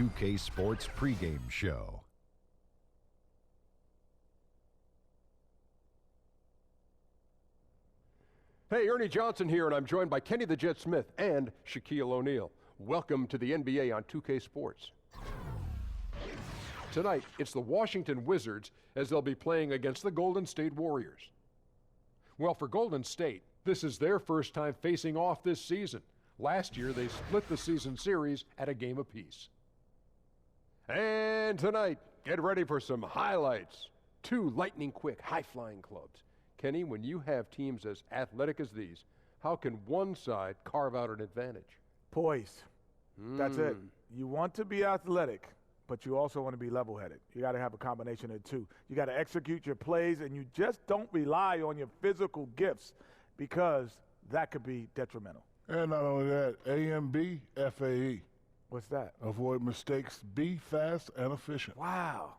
2K Sports pregame show. Hey, Ernie Johnson here, and I'm joined by Kenny the Jet Smith and Shaquille O'Neal. Welcome to the NBA on 2K Sports. Tonight, it's the Washington Wizards as they'll be playing against the Golden State Warriors. Well, for Golden State, this is their first time facing off this season. Last year, they split the season series at a game apiece. And tonight, get ready for some highlights. Two lightning-quick, high-flying clubs. Kenny, when you have teams as athletic as these, how can one side carve out an advantage? Poise. That's it. You want to be athletic, but you also want to be level-headed. You got to have a combination of the two. You got to execute your plays, and you just don't rely on your physical gifts because that could be detrimental. And not only that, A&B, FAE. What's that? Avoid mistakes, be fast and efficient. Wow.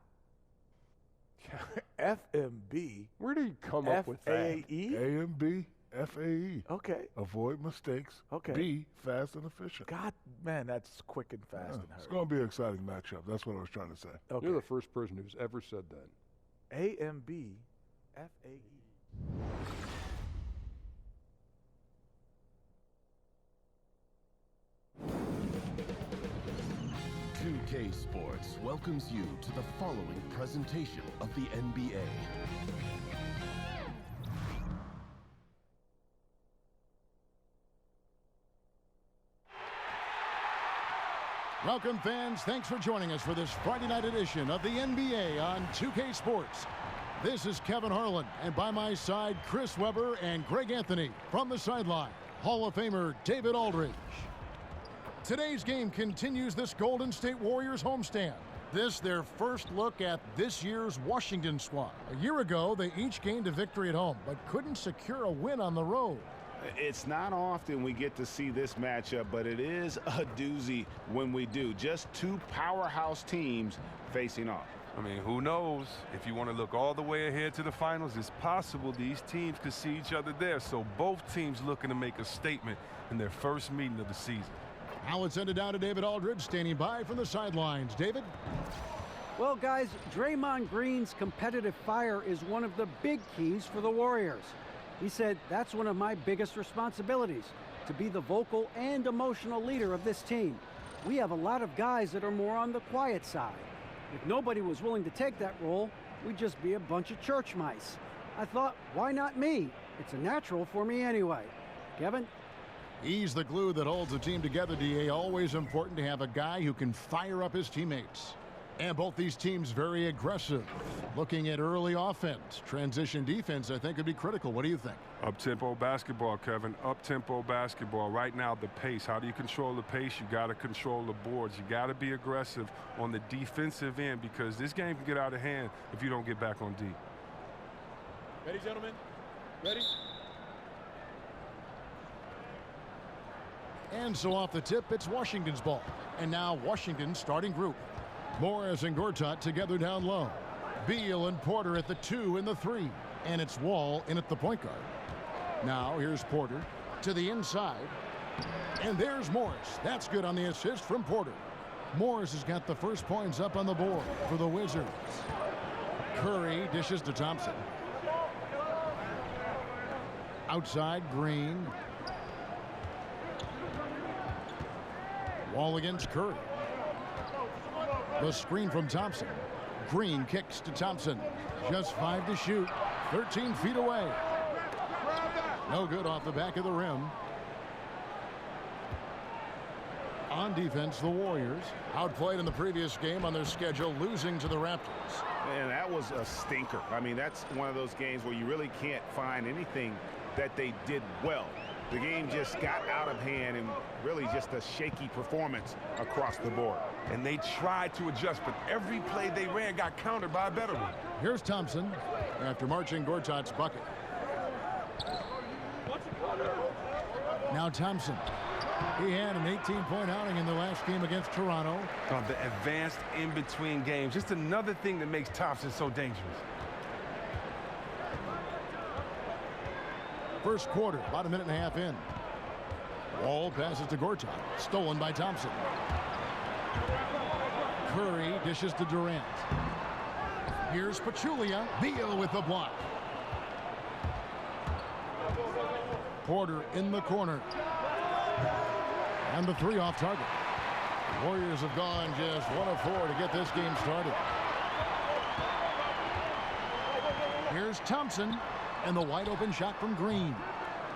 FMB. Where did he come up with that? FAE? A&B, FAE. Okay. Avoid mistakes, Okay. be fast and efficient. God, man, that's quick and fast and It's hurry. going to be an exciting matchup. That's what I was trying to say. Okay. You're the first person who's ever said that. AMB, FAE. 2K Sports welcomes you to the following presentation of the NBA. Welcome, fans. Thanks for joining us for this Friday night edition of the NBA on 2K Sports. This is Kevin Harlan, and by my side, Chris Webber and Greg Anthony. From the sideline, Hall of Famer David Aldridge. Today's game continues this Golden State Warriors homestand. This their first look at this year's Washington squad. A year ago, they each gained a victory at home, but couldn't secure a win on the road. It's not often we get to see this matchup, but it is a doozy when we do. Just two powerhouse teams facing off. I mean, who knows? If you want to look all the way ahead to the finals, it's possible these teams could see each other there. So both teams looking to make a statement in their first meeting of the season. Now it's send it down to David Aldridge, standing by from the sidelines. David? Well, guys, Draymond Green's competitive fire is one of the big keys for the Warriors. He said, that's one of my biggest responsibilities, to be the vocal and emotional leader of this team. We have a lot of guys that are more on the quiet side. If nobody was willing to take that role, we'd just be a bunch of church mice. I thought, why not me? It's a natural for me anyway. Kevin? He's the glue that holds the team together, DA. Always important to have a guy who can fire up his teammates. And both these teams very aggressive. Looking at early offense. Transition defense, I think, would be critical. What do you think? Up-tempo basketball, Kevin. Up-tempo basketball. Right now, the pace. How do you control the pace? You got to control the boards. You got to be aggressive on the defensive end because this game can get out of hand if you don't get back on D. Ready, gentlemen? Ready? And so off the tip, it's Washington's ball. And now Washington's starting group. Morris and Gortat together down low. Beal and Porter at the 2 and the 3. And it's Wall in at the point guard. Now here's Porter to the inside. And there's Morris. That's good on the assist from Porter. Morris has got the first points up on the board for the Wizards. Curry dishes to Thompson. Outside, Green. Wall against Curry. The screen from Thompson. Green kicks to Thompson. Just 5 to shoot. 13 feet away. No good off the back of the rim. On defense, the Warriors outplayed in the previous game on their schedule, losing to the Raptors. Man, that was a stinker. I mean, that's one of those games where you really can't find anything that they did well. The game just got out of hand and really just a shaky performance across the board. And they tried to adjust, but every play they ran got countered by a better one. Here's Thompson after marching Gortat's bucket. Now Thompson. He had an 18-point outing in the last game against Toronto. The advanced in-between games, just another thing that makes Thompson so dangerous. First quarter, about a minute and a half in. Wall passes to Gortat. Stolen by Thompson. Curry dishes to Durant. Here's Pachulia. Beal with the block. Porter in the corner. And the three off target. The Warriors have gone just 1 of 4 to get this game started. Here's Thompson. And the wide open shot from Green.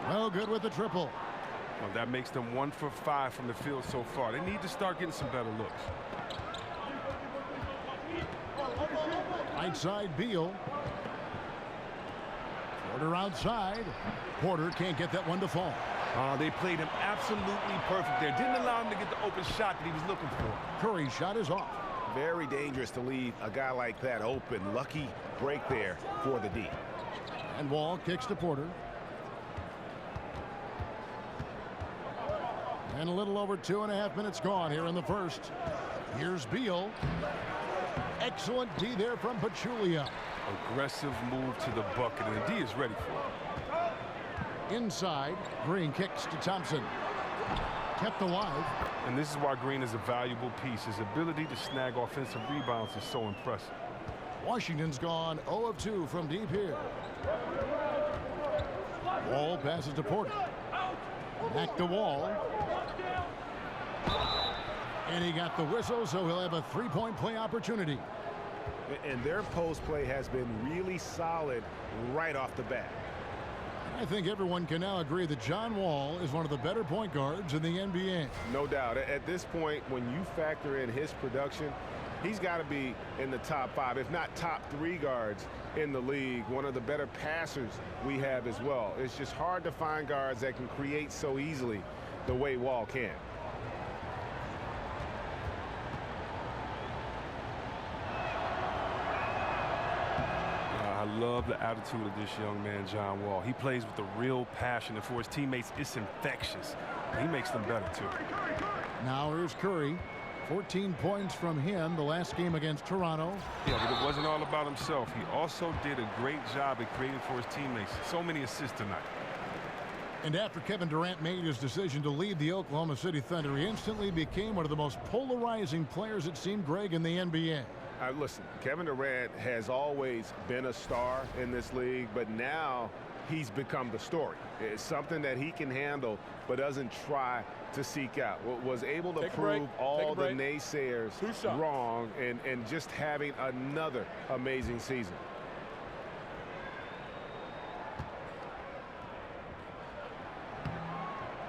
No good with the triple. Well, that makes them 1 for 5 from the field so far. They need to start getting some better looks. Right side, Beal. Porter outside. Porter can't get that one to fall. They played him absolutely perfect there. Didn't allow him to get the open shot that he was looking for. Curry's shot is off. Very dangerous to leave a guy like that open. Lucky break there for the D. And Wall kicks to Porter. And a little over 2.5 minutes gone here in the first. Here's Beal. Excellent D there from Pachulia. Aggressive move to the bucket, and the D is ready for it. Inside, Green kicks to Thompson. Kept alive. And this is why Green is a valuable piece. His ability to snag offensive rebounds is so impressive. Washington's gone 0 of 2 from deep here. Wall passes to Porter. Back to Wall. And he got the whistle, so he'll have a three-point play opportunity. And their post play has been really solid right off the bat. I think everyone can now agree that John Wall is one of the better point guards in the NBA. No doubt. At this point, when you factor in his production, he's got to be in the top 5, if not top 3 guards in the league. One of the better passers we have as well. It's just hard to find guards that can create so easily the way Wall can. I love the attitude of this young man, John Wall. He plays with a real passion, and for his teammates, it's infectious. He makes them better, too. Now here's Curry. 14 points from him the last game against Toronto. Yeah, but it wasn't all about himself. He also did a great job at creating for his teammates. So many assists tonight. And after Kevin Durant made his decision to leave the Oklahoma City Thunder, he instantly became one of the most polarizing players, it seemed, Greg, in the NBA. Listen, Kevin Durant has always been a star in this league, but now he's become the story. It's something that he can handle, but doesn't try to seek out. Was able to prove all the naysayers wrong and just having another amazing season.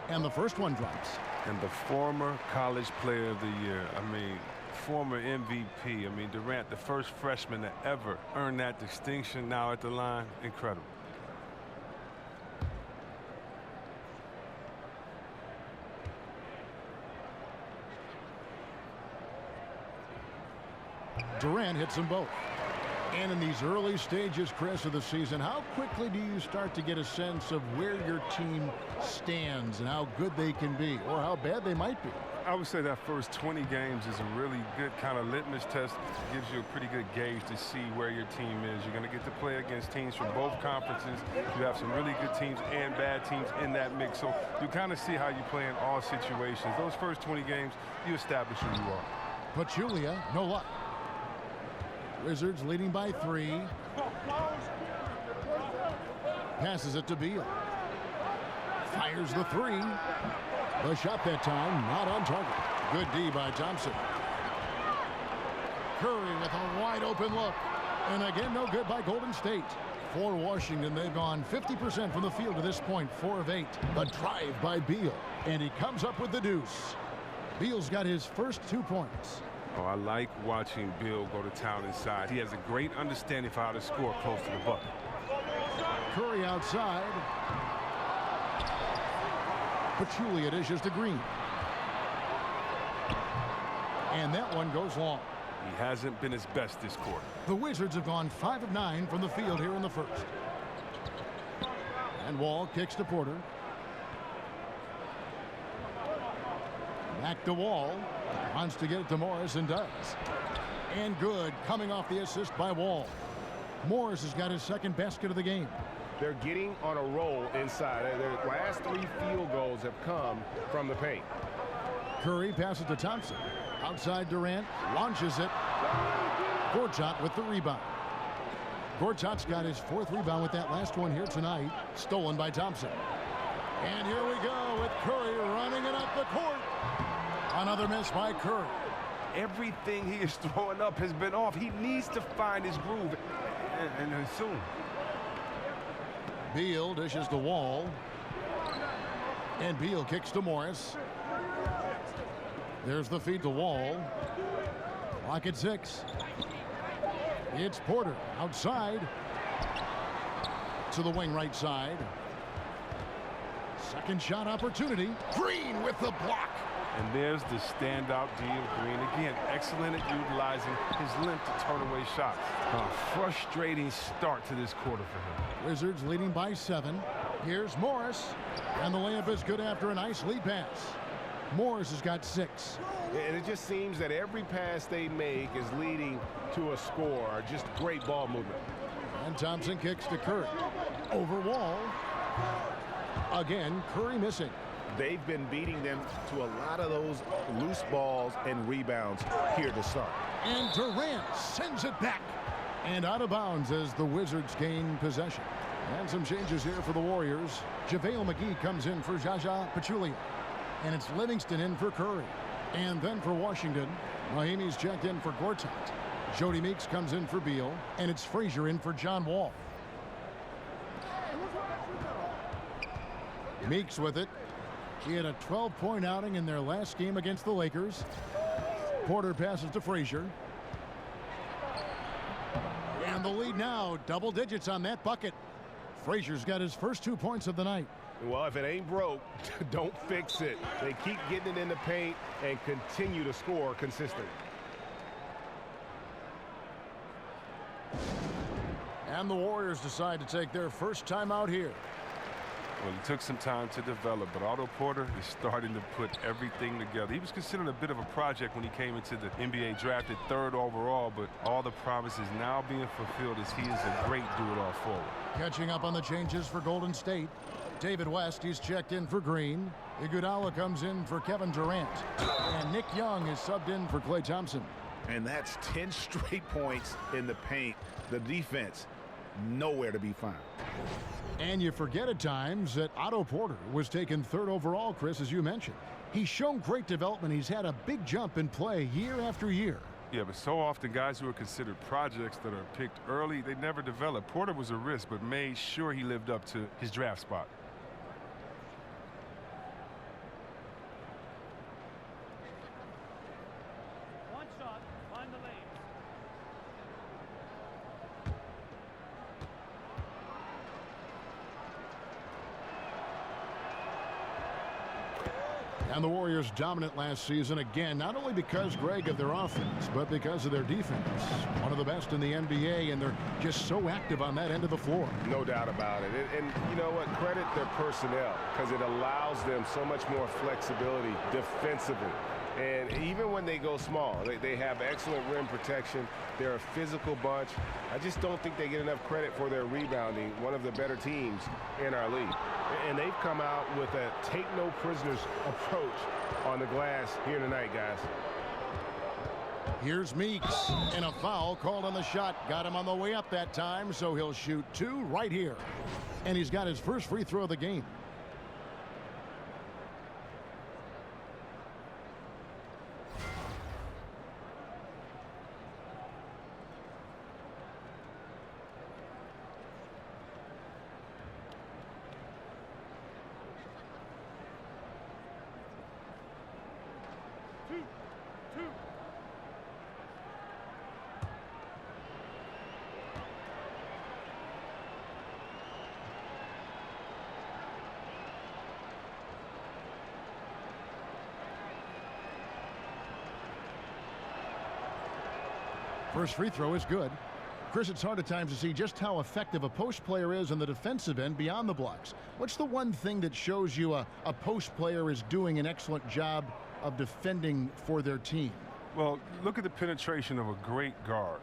And the first one drops. And the former college player of the year, former MVP. Durant, the first freshman to ever earn that distinction, now at the line. Incredible. Durant hits them both. And in these early stages, Chris, of the season, how quickly do you start to get a sense of where your team stands and how good they can be or how bad they might be? I would say that first 20 games is a really good kind of litmus test. It gives you a pretty good gauge to see where your team is. You're going to get to play against teams from both conferences. You have some really good teams and bad teams in that mix. So you kind of see how you play in all situations. Those first 20 games, you establish who you are. Pachulia, no luck. Wizards leading by 3. Passes it to Beal. Fires the 3. The shot that time not on target. Good D by Thompson. Curry with a wide open look. And again, no good by Golden State. For Washington, they've gone 50% from the field to this point, 4 of 8. The drive by Beal. And he comes up with the deuce. Beal's got his first 2 points. Oh, I like watching Bill go to town inside. He has a great understanding for how to score close to the bucket. Curry outside. Pachulia dishes to Green. And that one goes long. He hasn't been his best this quarter. The Wizards have gone 5 of 9 from the field here in the first. And Wall kicks to Porter. Back to Wall. Wants to get it to Morris and does. And good, coming off the assist by Wall. Morris has got his second basket of the game. They're getting on a roll inside. Their last 3 field goals have come from the paint. Curry passes to Thompson. Outside Durant, launches it. Gortat with the rebound. Gortat's got his 4th rebound with that last one here tonight. Stolen by Thompson. And here we go with Curry running it up the court. Another miss by Curry. Everything he is throwing up has been off. He needs to find his groove, and soon. Beal dishes to Wall. And Beal kicks to Morris. There's the feed to Wall. Clock at 6. It's Porter outside to the wing right side. Second shot opportunity. Green with the block. And there's the standout D of Green. Again, excellent at utilizing his length to turn away shots. A frustrating start to this quarter for him. Wizards leading by 7. Here's Morris. And the layup is good after a nice lead pass. Morris has got 6. And it just seems that every pass they make is leading to a score. Just great ball movement. And Thompson kicks to Curry. Over Wall. Again, Curry missing. They've been beating them to a lot of those loose balls and rebounds here to start. And Durant sends it back. And out of bounds as the Wizards gain possession. And some changes here for the Warriors. JaVale McGee comes in for Jaja Pachulia. And it's Livingston in for Curry. And then for Washington, Mahimi's checked in for Gortat. Jody Meeks comes in for Beal. And it's Frazier in for John Wall. Meeks with it. He had a 12-point outing in their last game against the Lakers. Porter passes to Frazier. And the lead now, double digits on that bucket. Frazier's got his first 2 points of the night. Well, if it ain't broke, don't fix it. They keep getting it in the paint and continue to score consistently. And the Warriors decide to take their first time out here. Well, it took some time to develop, but Otto Porter is starting to put everything together. He was considered a bit of a project when he came into the NBA, drafted 3rd overall, but all the promises now being fulfilled as he is a great do-it-all forward. Catching up on the changes for Golden State. David West, he's checked in for Green. Iguodala comes in for Kevin Durant. And Nick Young is subbed in for Klay Thompson. And that's 10 straight points in the paint. The defense, nowhere to be found. And you forget at times that Otto Porter was taken 3rd overall, Chris, as you mentioned. He's shown great development. He's had a big jump in play year after year. Yeah, but so often guys who are considered projects that are picked early, they never develop. Porter was a risk, but made sure he lived up to his draft spot. One shot, find the lane. And the Warriors dominant last season again, not only because, Greg, of their offense, but because of their defense. One of the best in the NBA, and they're just so active on that end of the floor. No doubt about it. And you know what? Credit their personnel, because it allows them so much more flexibility defensively. And even when they go small, they have excellent rim protection. They're a physical bunch. I just don't think they get enough credit for their rebounding, one of the better teams in our league. And they've come out with a take-no-prisoners approach on the glass here tonight, guys. Here's Meeks, and a foul called on the shot. Got him on the way up that time, so he'll shoot 2 right here. And he's got his first free throw of the game. First free throw is good. Chris, it's hard at times to see just how effective a post player is on the defensive end beyond the blocks. What's the one thing that shows you a post player is doing an excellent job of defending for their team? Well, look at the penetration of a great guard.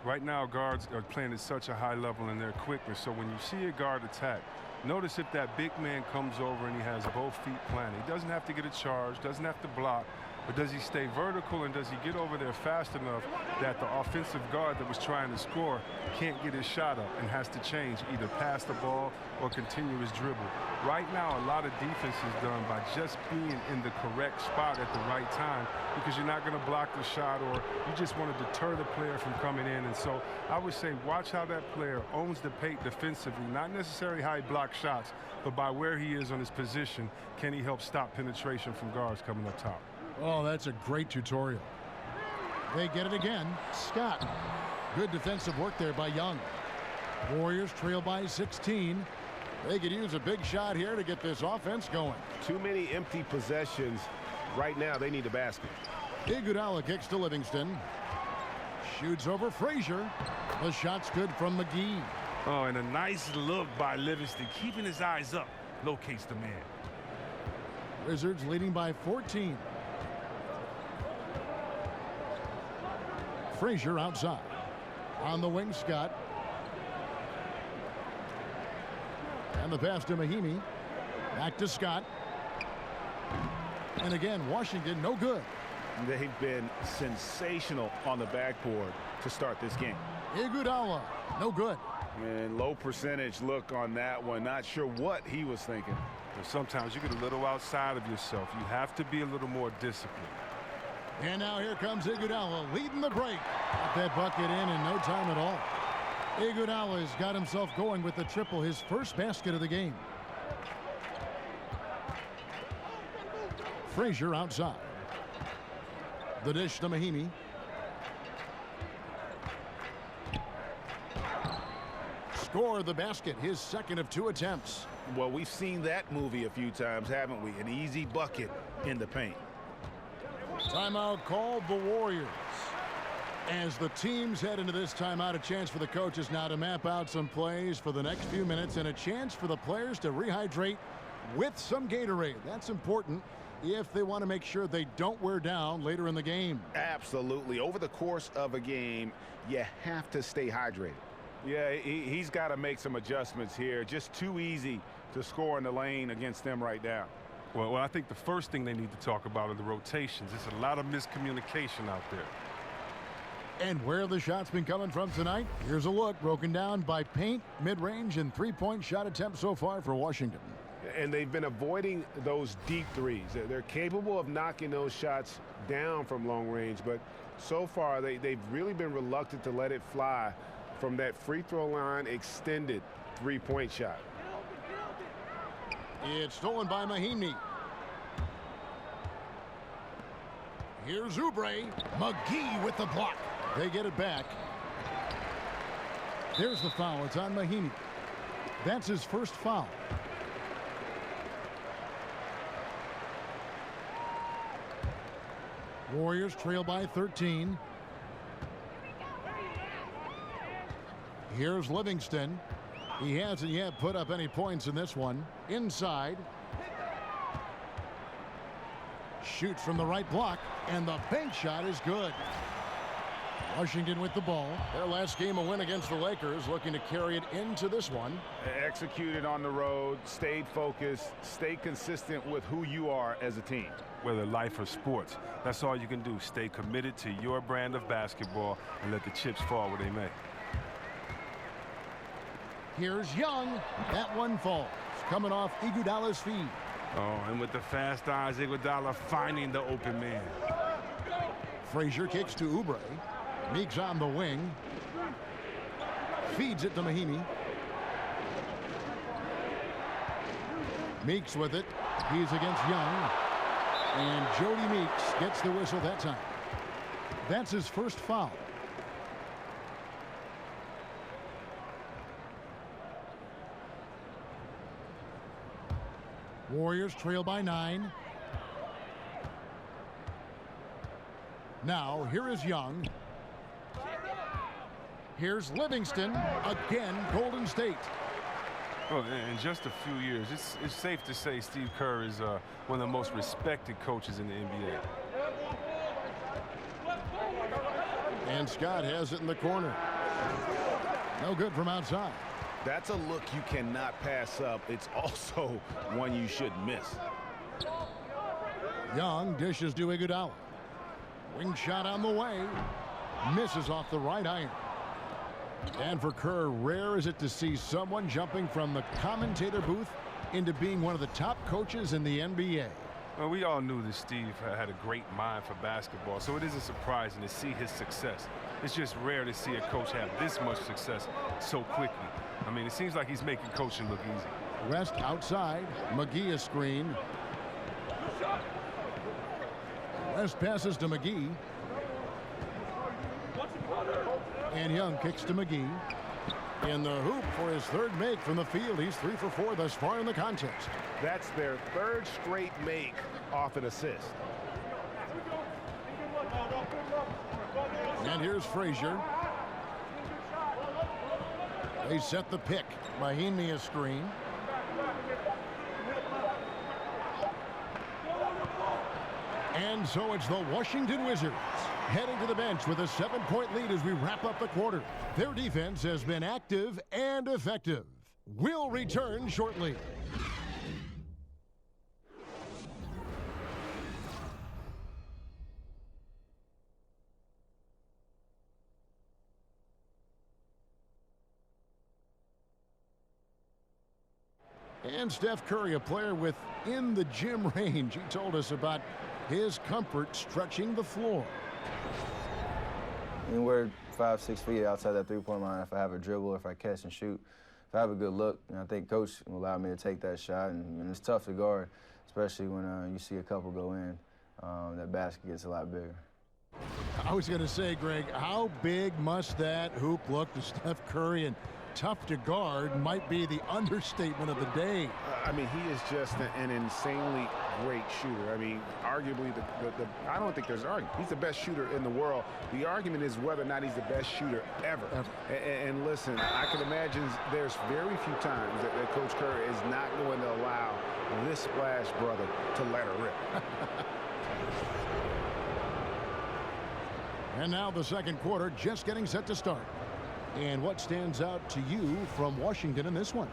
Right now, guards are playing at such a high level and they're quicker. So when you see a guard attack, notice if that big man comes over and he has both feet planted. He doesn't have to get a charge, doesn't have to block. but does he stay vertical and does he get over there fast enough that the offensive guard that was trying to score can't get his shot up and has to change, either pass the ball or continue his dribble. Right now, a lot of defense is done by just being in the correct spot at the right time, because you're not going to block the shot or you just want to deter the player from coming in. And so I would say watch how that player owns the paint defensively, not necessarily how he blocks shots, but by where he is on his position, can he help stop penetration from guards coming up top. Oh, that's a great tutorial. They get it again. Scott. Good defensive work there by Young. Warriors trail by 16. They could use a big shot here to get this offense going. Too many empty possessions. Right now, they need a basket. Iguodala kicks to Livingston. Shoots over Frazier. The shot's good from McGee. Oh, and a nice look by Livingston, keeping his eyes up, locates the man. Wizards leading by 14. Frazier outside. On the wing, Scott. And the pass to Mahimi. Back to Scott. And again, Washington no good. They've been sensational on the backboard to start this game. Iguodala no good. And low percentage look on that one. Not sure what he was thinking. And sometimes you get a little outside of yourself. You have to be a little more disciplined. And now here comes Iguodala leading the break. Got that bucket in no time at all. Iguodala has got himself going with the triple, his first basket of the game. Frazier outside. The dish to Mahimi. Score the basket, his second of 2 attempts. Well, we've seen that movie a few times, haven't we? An easy bucket in the paint. Timeout called the Warriors. As the teams head into this timeout, a chance for the coaches now to map out some plays for the next few minutes and a chance for the players to rehydrate with some Gatorade. That's important if they want to make sure they don't wear down later in the game. Absolutely. Over the course of a game, you have to stay hydrated. Yeah, he's got to make some adjustments here. Just too easy to score in the lane against them right now. Well, I think the first thing they need to talk about are the rotations. There's a lot of miscommunication out there. And where have the shots been coming from tonight? Here's a look broken down by paint, mid-range, and three-point shot attempts so far for Washington. And they've been avoiding those deep threes. They're capable of knocking those shots down from long range, but so far they've really been reluctant to let it fly from that free throw line extended three-point shot. It's stolen by Mahimi. Here's Oubre. McGee with the block. They get it back. There's the foul. It's on Mahimi. That's his first foul. Warriors trail by 13. Here's Livingston. He hasn't yet put up any points in this one. Inside. Shoots from the right block, and the bank shot is good. Washington with the ball. Their last game a win against the Lakers, looking to carry it into this one. Executed on the road, stayed focused, stay consistent with who you are as a team. Whether life or sports, that's all you can do. Stay committed to your brand of basketball and let the chips fall where they may. Here's Young. That one falls. Coming off Iguodala's feed. Oh, and with the fast eyes, Iguodala finding the open man. Frazier kicks to Oubre. Meeks on the wing. Feeds it to Mahimi. Meeks with it. He's against Young. And Jody Meeks gets the whistle that time. That's his first foul. Warriors trail by 9. Now, here is Young. Here's Livingston. Again, Golden State. Well, in just a few years, it's safe to say Steve Kerr is one of the most respected coaches in the NBA. And Scott has it in the corner. No good from outside. That's a look you cannot pass up. It's also one you shouldn't miss. Young dishes to Iguodala. Wing shot on the way. Misses off the right iron. And for Kerr, rare is it to see someone jumping from the commentator booth into being one of the top coaches in the NBA. Well, we all knew that Steve had a great mind for basketball, so it isn't surprising to see his success. It's just rare to see a coach have this much success so quickly. I mean, it seems like he's making coaching look easy. West outside. McGee a screen. West passes to McGee. And Young kicks to McGee. In the hoop for his third make from the field. He's 3 for 4 thus far in the contest. That's their third straight make off an assist. And here's Frazier. They set the pick. Mahimi a screen. And so it's the Washington Wizards heading to the bench with a 7-point lead as we wrap up the quarter. Their defense has been active and effective. We'll return shortly. And Steph Curry, a player within the gym range. He told us about his comfort stretching the floor. Anywhere 5-6 feet outside that three-point line, if I have a dribble, if I catch and shoot, if I have a good look, I think Coach will allow me to take that shot. And it's tough to guard, especially when you see a couple go in. That basket gets a lot bigger. I was going to say, Greg, how big must that hoop look to Steph Curry? And tough to guard might be the understatement of the day. I mean, he is just an insanely great shooter. I mean, arguably, I don't think there's an argument. He's the best shooter in the world. The argument is whether or not he's the best shooter ever. And listen, I can imagine there's very few times that Coach Kerr is not going to allow this splash brother to let her rip. And now the second quarter just getting set to start. And what stands out to you from Washington in this one?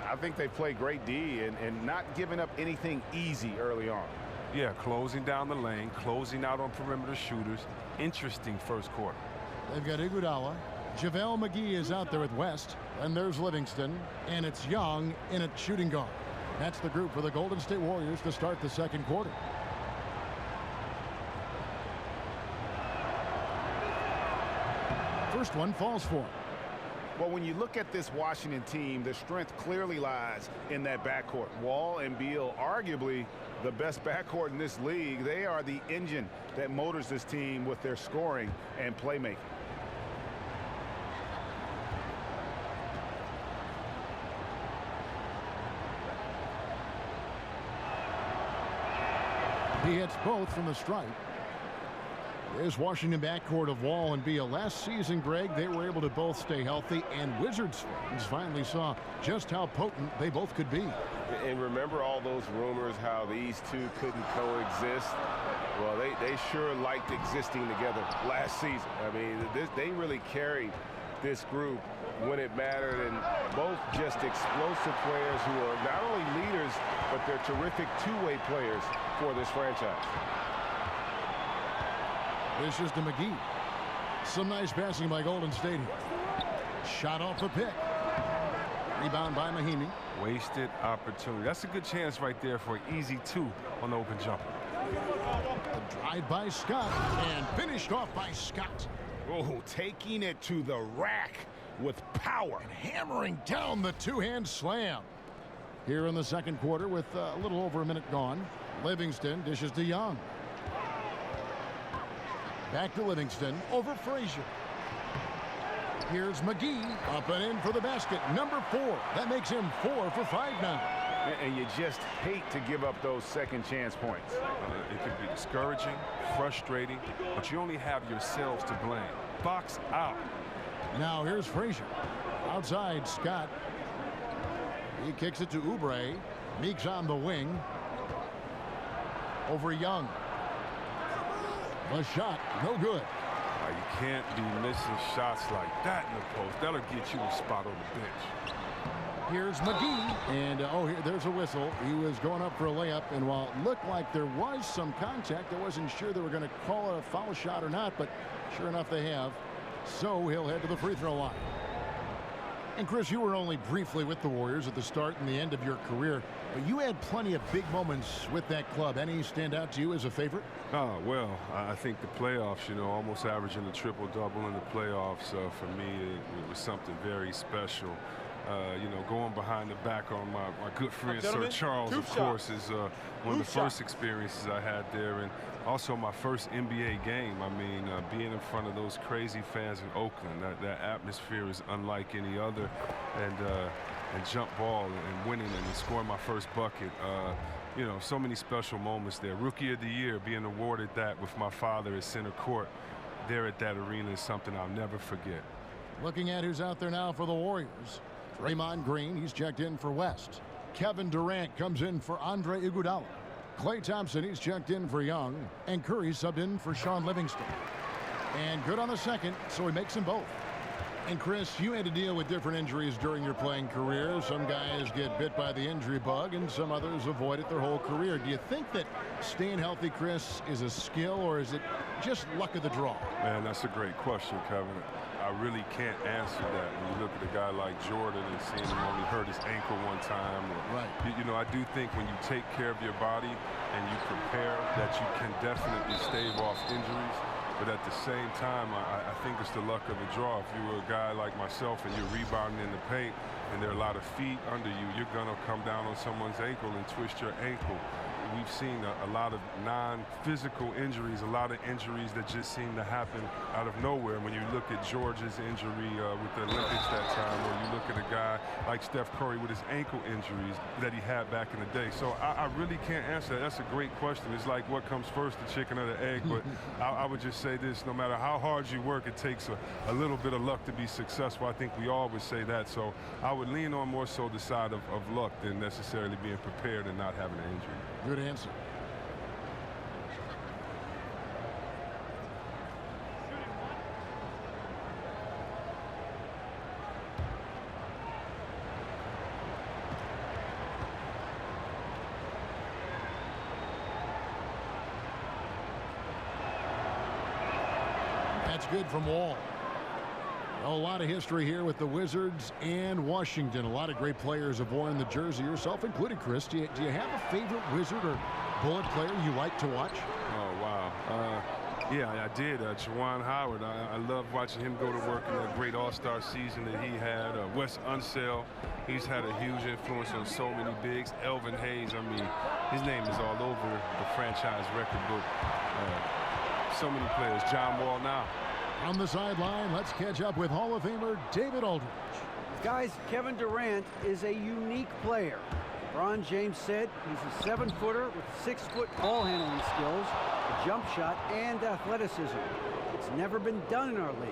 I think they play great D and not giving up anything easy early on. Yeah, closing down the lane, closing out on perimeter shooters. Interesting first quarter. They've got Iguodala. JaVale McGee is out there at West. And there's Livingston. And it's Young in at shooting guard. That's the group for the Golden State Warriors to start the second quarter. First one falls for him. Well, when you look at this Washington team, the strength clearly lies in that backcourt. Wall and Beal, arguably the best backcourt in this league. They are the engine that motors this team with their scoring and playmaking. He hits both from the stripe. This Washington backcourt of Wall and Beal. Last season, Greg, they were able to both stay healthy, and Wizards fans finally saw just how potent they both could be. And remember all those rumors how these two couldn't coexist? Well, they sure liked existing together last season. I mean, they really carried this group when it mattered, and both just explosive players who are not only leaders, but they're terrific two-way players for this franchise. This is to McGee. Some nice passing by Golden State. Shot off the pick. Rebound by Mahimi. Wasted opportunity. That's a good chance right there for an easy 2 on the open jumper. A drive by Scott and finished off by Scott. Oh, taking it to the rack with power. And hammering down the two-hand slam. Here in the second quarter with a little over a minute gone. Livingston dishes to Young. Back to Livingston, over Frazier. Here's McGee, up and in for the basket, number 4. That makes him 4 for 5 now. And you just hate to give up those second chance points. It can be discouraging, frustrating, but you only have yourselves to blame. Box out. Now here's Frazier. Outside, Scott. He kicks it to Oubre. Meek's on the wing. Over Young. The shot, no good. You can't be missing shots like that in the post. That'll get you a spot on the bench. Here's McGee, and there's a whistle. He was going up for a layup, and while it looked like there was some contact, I wasn't sure they were going to call it a foul shot or not, but sure enough they have. So he'll head to the free throw line. And Chris, you were only briefly with the Warriors at the start and the end of your career, but you had plenty of big moments with that club. Any stand out to you as a favorite? Oh, well, I think the playoffs, you know, almost averaging a triple-double in the playoffs, for me, it was something very special. You know, going behind the back on my good friend Sir Charles, of course, is one of the first experiences I had there. And also my first NBA game. I mean, being in front of those crazy fans in Oakland, that atmosphere is unlike any other. And jump ball and winning and scoring my first bucket. You know, so many special moments there. Rookie of the Year, being awarded that with my father at center court there at that arena is something I'll never forget. Looking at who's out there now for the Warriors. Draymond Green, he's checked in for West. Kevin Durant comes in for Andre Iguodala. Klay Thompson, he's checked in for Young. And Curry subbed in for Sean Livingston. And good on the second, so he makes them both. And Chris, you had to deal with different injuries during your playing career. Some guys get bit by the injury bug, and some others avoid it their whole career. Do you think that staying healthy, Chris, is a skill, or is it just luck of the draw? Man, that's a great question, Kevin. I really can't answer that. When you look at a guy like Jordan and seeing him only hurt his ankle one time. Or, right. You know, I do think when you take care of your body and you prepare that you can definitely stave off injuries. But at the same time, I think it's the luck of the draw. If you were a guy like myself and you're rebounding in the paint and there are a lot of feet under you, you're going to come down on someone's ankle and twist your ankle. We've seen a lot of non-physical injuries, a lot of injuries that just seem to happen out of nowhere. When you look at George's injury with the Olympics that time, or you look at a guy like Steph Curry with his ankle injuries that he had back in the day. So I really can't answer that. That's a great question. It's like what comes first, the chicken or the egg? But I would just say this, no matter how hard you work, it takes a little bit of luck to be successful. I think we all would say that. So I would lean on more so the side of luck than necessarily being prepared and not having an injury. Good answer. That's good from Wall. A lot of history here with the Wizards and Washington. A lot of great players have worn the jersey, yourself included, Chris. Do you have a favorite Wizard or Bullet player you like to watch? Oh, wow. Yeah, I did. Juwan Howard. I love watching him go to work in that great All-Star season that he had. Wes Unseld, he's had a huge influence on so many bigs. Elvin Hayes, I mean, his name is all over the franchise record book. So many players. John Wall now. On the sideline, let's catch up with Hall of Famer David Aldridge. Guys, Kevin Durant is a unique player. LeBron James said he's a 7-footer with 6-foot ball handling skills, a jump shot, and athleticism. It's never been done in our league.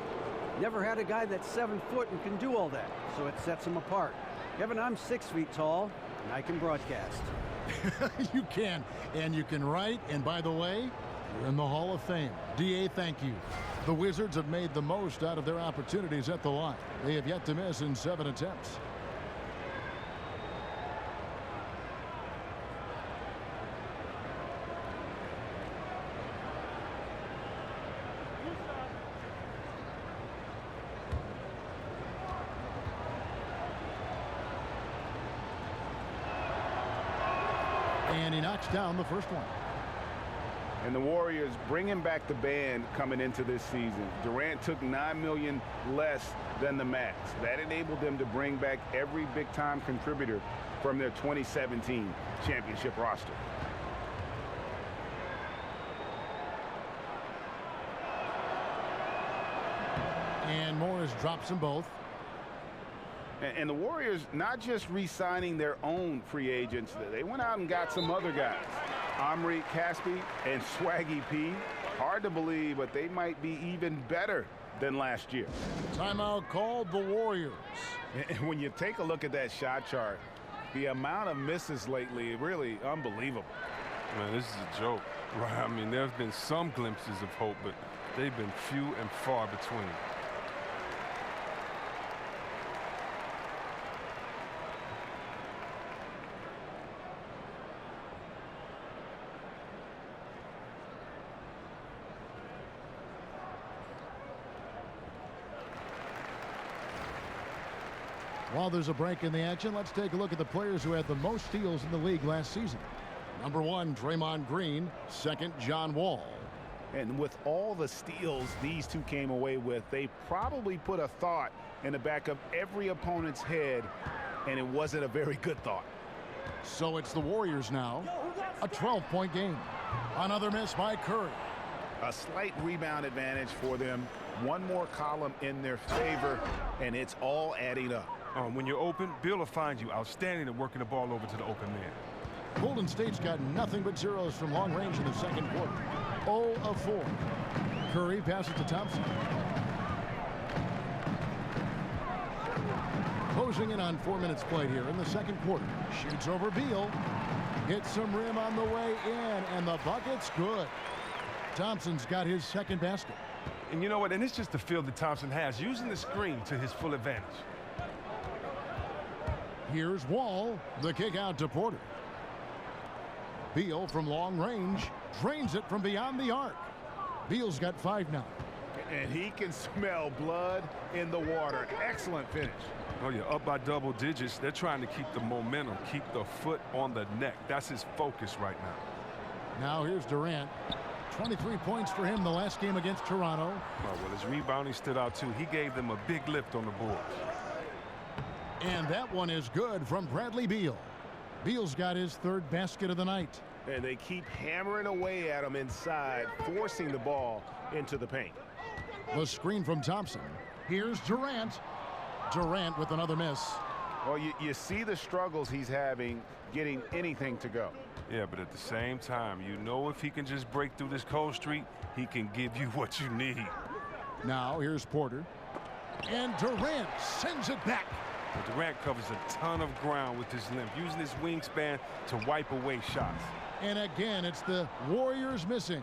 Never had a guy that's 7 foot and can do all that, so it sets him apart. Kevin, I'm 6 feet tall, and I can broadcast. You can, and you can write, and by the way, you're in the Hall of Fame. D.A., thank you. The Wizards have made the most out of their opportunities at the line. They have yet to miss in 7 attempts. And he knocks down the first one. And the Warriors bringing back the band coming into this season. Durant took $9 million less than the max. That enabled them to bring back every big-time contributor from their 2017 championship roster. And Morris drops them both. And the Warriors not just re-signing their own free agents, they went out and got some other guys. Omri Caspi and Swaggy P. Hard to believe, but they might be even better than last year. Timeout called the Warriors. And when you take a look at that shot chart, the amount of misses lately, really unbelievable. Man, this is a joke. Right? I mean, there have been some glimpses of hope, but they've been few and far between. While there's a break in the action, let's take a look at the players who had the most steals in the league last season. Number 1, Draymond Green. Second, John Wall. And with all the steals these two came away with, they probably put a thought in the back of every opponent's head, and it wasn't a very good thought. So it's the Warriors now. A 12-point game. Another miss by Curry. A slight rebound advantage for them. One more column in their favor, and it's all adding up. When you're open, Bill will find you outstanding at working the ball over to the open man. Golden State's got nothing but zeros from long range in the second quarter. 0 of 4. Curry passes to Thompson. Closing in on 4 minutes played here in the second quarter. Shoots over Beal. Hits some rim on the way in, and the bucket's good. Thompson's got his second basket. And you know what? And it's just the feel that Thompson has, using the screen to his full advantage. Here's Wall. The kick out to Porter. Beal from long range drains it from beyond the arc. Beal's got 5 now. And he can smell blood in the water. Excellent finish. Oh, yeah, up by double digits. They're trying to keep the momentum, keep the foot on the neck. That's his focus right now. Now here's Durant. 23 points for him the last game against Toronto. Oh, well, his rebounding stood out, too. He gave them a big lift on the boards. And that one is good from Bradley Beal. Beal's got his 3rd basket of the night. And they keep hammering away at him inside, forcing the ball into the paint. The screen from Thompson. Here's Durant. Durant with another miss. Well, you see the struggles he's having getting anything to go. Yeah, but at the same time, you know if he can just break through this cold streak, he can give you what you need. Now here's Porter. And Durant sends it back. But Durant covers a ton of ground with his length, using his wingspan to wipe away shots. And again, it's the Warriors missing.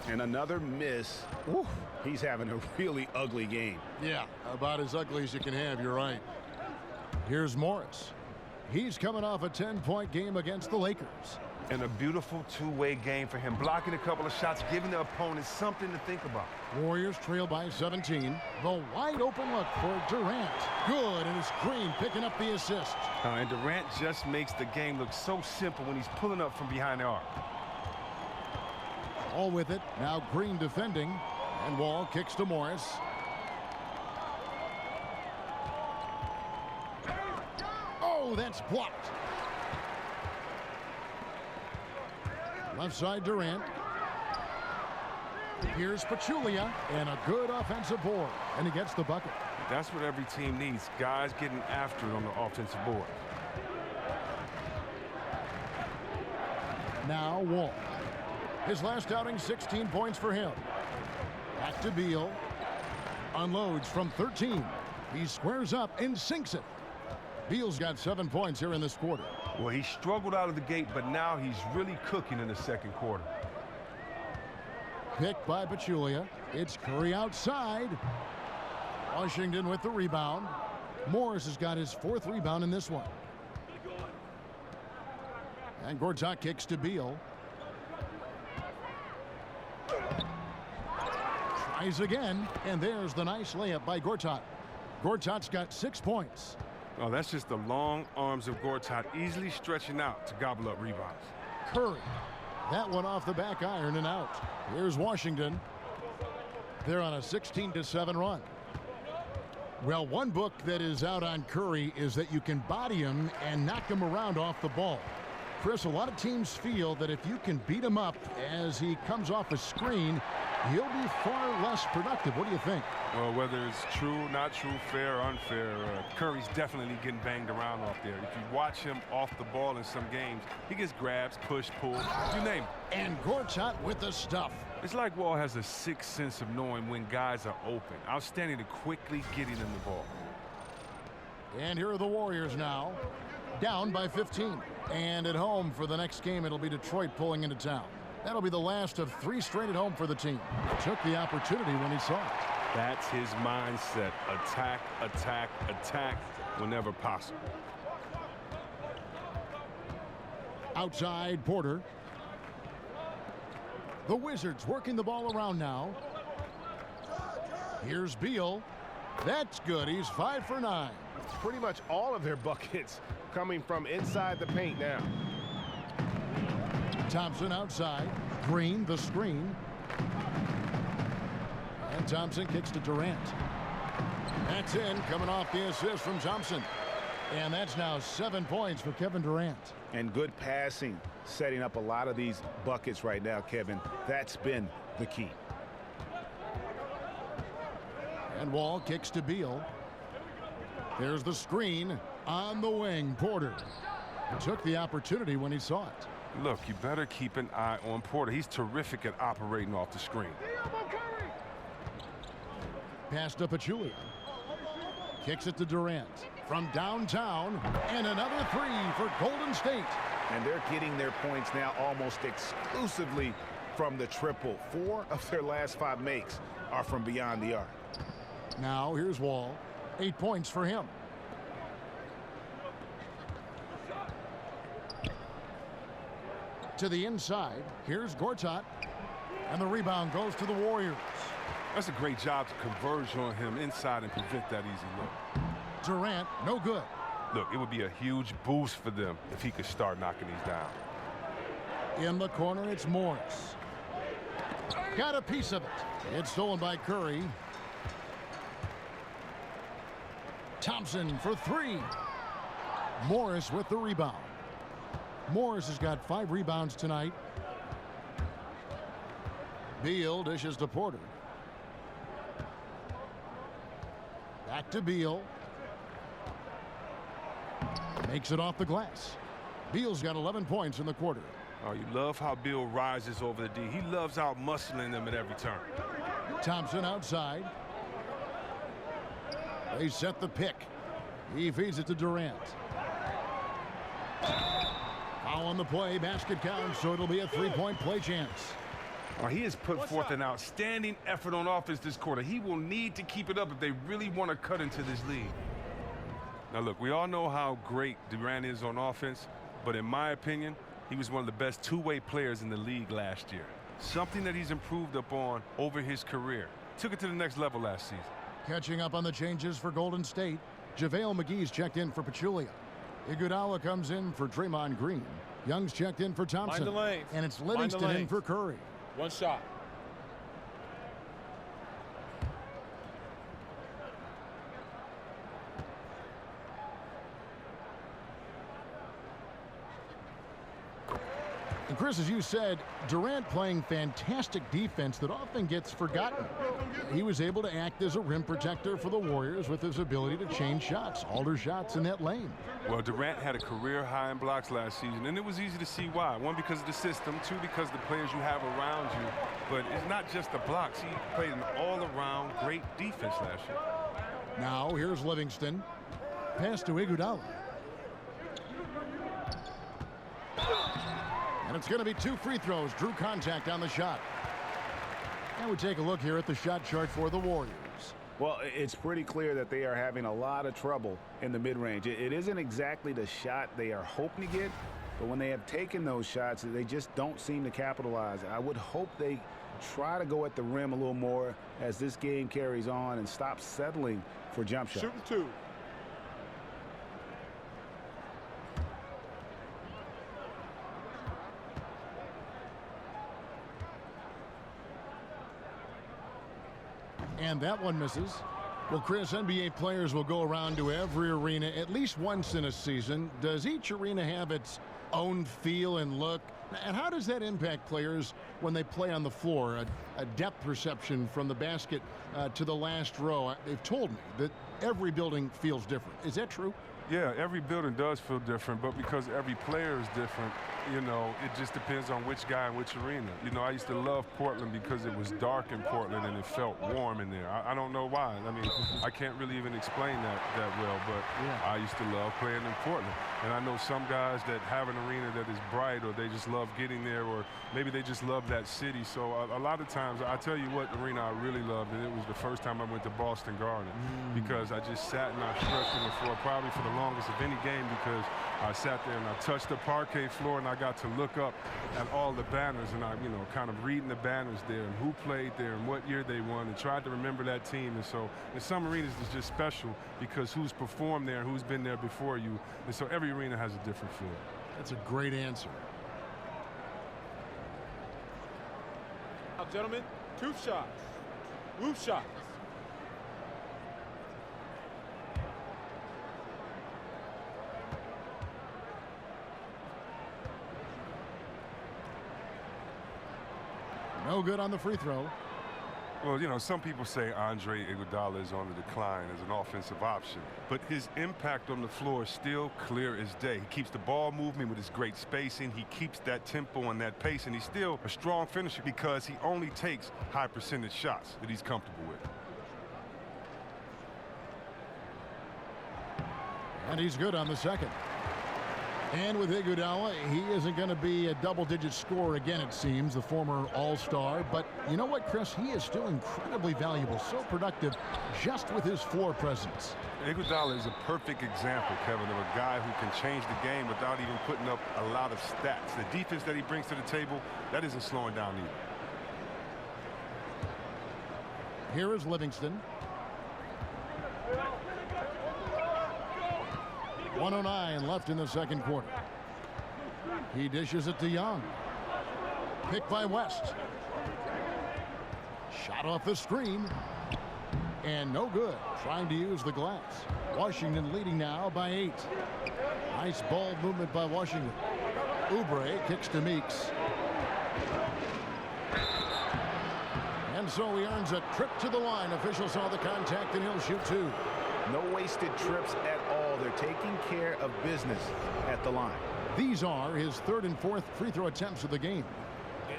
And another miss. Ooh, he's having a really ugly game. Yeah, about as ugly as you can have, you're right. Here's Morris. He's coming off a 10-point game against the Lakers. And a beautiful two-way game for him, blocking a couple of shots, giving the opponent something to think about. Warriors trail by 17. The wide open look for Durant. Good, and it's Green picking up the assist. And Durant just makes the game look so simple when he's pulling up from behind the arc. All with it. Now Green defending. And Wall kicks to Morris. Oh, that's blocked. Left side Durant. Here's Pachulia, and a good offensive board, and he gets the bucket. That's what every team needs, guys getting after it on the offensive board. Now Wall. His last outing, 16 points for him. Back to Beal. Unloads from 13. He squares up and sinks it. Beal's got 7 points here in this quarter. Well, he struggled out of the gate, but now he's really cooking in the second quarter. Picked by Pachulia. It's Curry outside. Washington with the rebound. Morris has got his 4th rebound in this one. And Gortat kicks to Beal. Tries again, and there's the nice layup by Gortat. Gortat's got 6 points. Oh, that's just the long arms of Gortat easily stretching out to gobble up rebounds. Curry. That one off the back iron and out. Here's Washington. They're on a 16-7 run. Well, one book that is out on Curry is that you can body him and knock him around off the ball. Chris, a lot of teams feel that if you can beat him up as he comes off a screen, he'll be far less productive. What do you think? Well, whether it's true, not true, fair, or unfair, Curry's definitely getting banged around off there. If you watch him off the ball in some games, he gets grabs, push, pull, you name it. And Gortat with the stuff. It's like Wall has a sixth sense of knowing when guys are open. Outstanding to quickly getting them the ball. And here are the Warriors now, down by 15. And at home for the next game, it'll be Detroit pulling into town. That'll be the last of 3 straight at home for the team. Took the opportunity when he saw it. That's his mindset. Attack, attack, attack whenever possible. Outside Porter. The Wizards working the ball around now. Here's Beal. That's good. He's 5 for 9. pretty much all of their buckets coming from inside the paint now. Thompson outside. Green, the screen. And Thompson kicks to Durant. That's in, coming off the assist from Thompson. And that's now 7 points for Kevin Durant. And good passing, setting up a lot of these buckets right now, Kevin. That's been the key. And Wall kicks to Beal. There's the screen on the wing. Porter took the opportunity when he saw it. Look, you better keep an eye on Porter. He's terrific at operating off the screen. Pass to Pachulia. Kicks it to Durant. From downtown, and another three for Golden State. And they're getting their points now almost exclusively from the triple. 4 of their last 5 makes are from beyond the arc. Now here's Wall. 8 points for him. To the inside. Here's Gortat. And the rebound goes to the Warriors. That's a great job to converge on him inside and prevent that easy look. Durant, no good. Look, it would be a huge boost for them if he could start knocking these down. In the corner, it's Morris. Got a piece of it. It's stolen by Curry. Thompson for 3. Morris with the rebound. Morris has got 5 rebounds tonight. Beal dishes to Porter. Back to Beal. Makes it off the glass. Beal's got 11 points in the quarter. Oh, you love how Beal rises over the D. He loves out-muscling them at every turn. Thompson outside. They set the pick. He feeds it to Durant. Foul on the play. Basket counts, so it'll be a 3-point play chance. He has put forth an outstanding effort on offense this quarter. He will need to keep it up if they really want to cut into this lead. Now, look, we all know how great Durant is on offense, but in my opinion, he was one of the best two-way players in the league last year. Something that he's improved upon over his career. Took it to the next level last season. Catching up on the changes for Golden State, JaVale McGee's checked in for Pachulia. Iguodala comes in for Draymond Green. Young's checked in for Thompson. Mind the lanes. And it's Livingston in for Curry. One shot. And Chris, as you said, Durant playing fantastic defense that often gets forgotten. He was able to act as a rim protector for the Warriors with his ability to change shots, alter shots in that lane. Well, Durant had a career high in blocks last season, and it was easy to see why. 1, because of the system. 2, because of the players you have around you. But it's not just the blocks. He played an all-around great defense last year. Now here's Livingston. Pass to Iguodala. And it's going to be 2 free throws. Drew contact on the shot. And we take a look here at the shot chart for the Warriors. Well, it's pretty clear that they are having a lot of trouble in the mid-range. It isn't exactly the shot they are hoping to get, but when they have taken those shots, they just don't seem to capitalize. I would hope they try to go at the rim a little more as this game carries on and stop settling for jump shots. Shooting 2. And that one misses. Well, Chris, NBA players will go around to every arena at least once in a season. Does each arena have its own feel and look? And how does that impact players when they play on the floor? A depth perception from the basket to the last row. They've told me that every building feels different. Is that true? Yeah, every building does feel different, but because every player is different, you know, it just depends on which guy and which arena. You know, I used to love Portland because it was dark in Portland and it felt warm in there. I don't know why. I mean, I can't really even explain that well, but yeah. I used to love playing in Portland. And I know some guys that have an arena that is bright, or they just love getting there, or maybe they just love that city. So a lot of times, I tell you what arena I really loved, and it was the first time I went to Boston Garden, because I just sat and I stretched on the floor probably for the longest of any game because I sat there and I touched the parquet floor and I got to look up at all the banners and I'm, kind of reading the banners there and who played there and what year they won and tried to remember that team. And so in some arenas it's just special because who's performed there and who's been there before you. And so every arena has a different feel. That's a great answer. Now, gentlemen, 2 shots. Roof shots. No good on the free throw. Well, some people say Andre Iguodala is on the decline as an offensive option, but his impact on the floor is still clear as day. He keeps the ball moving with his great spacing. He keeps that tempo and that pace, and he's still a strong finisher because he only takes high percentage shots that he's comfortable with. And he's good on the second. And with Iguodala, he isn't going to be a double-digit scorer again, it seems, the former All-Star. But you know what, Chris? He is still incredibly valuable, so productive just with his floor presence. Iguodala is a perfect example, Kevin, of a guy who can change the game without even putting up a lot of stats. The defense that he brings to the table, that isn't slowing down either. Here is Livingston. 1:09 left in the second quarter. He dishes it to Young. Picked by West. Shot off the screen. And no good. Trying to use the glass. Washington leading now by 8. Nice ball movement by Washington. Oubre kicks to Meeks. And so he earns a trip to the line. Officials saw the contact and he'll shoot 2. No wasted trips at all. They're taking care of business at the line. These are his 3rd and 4th free throw attempts of the game.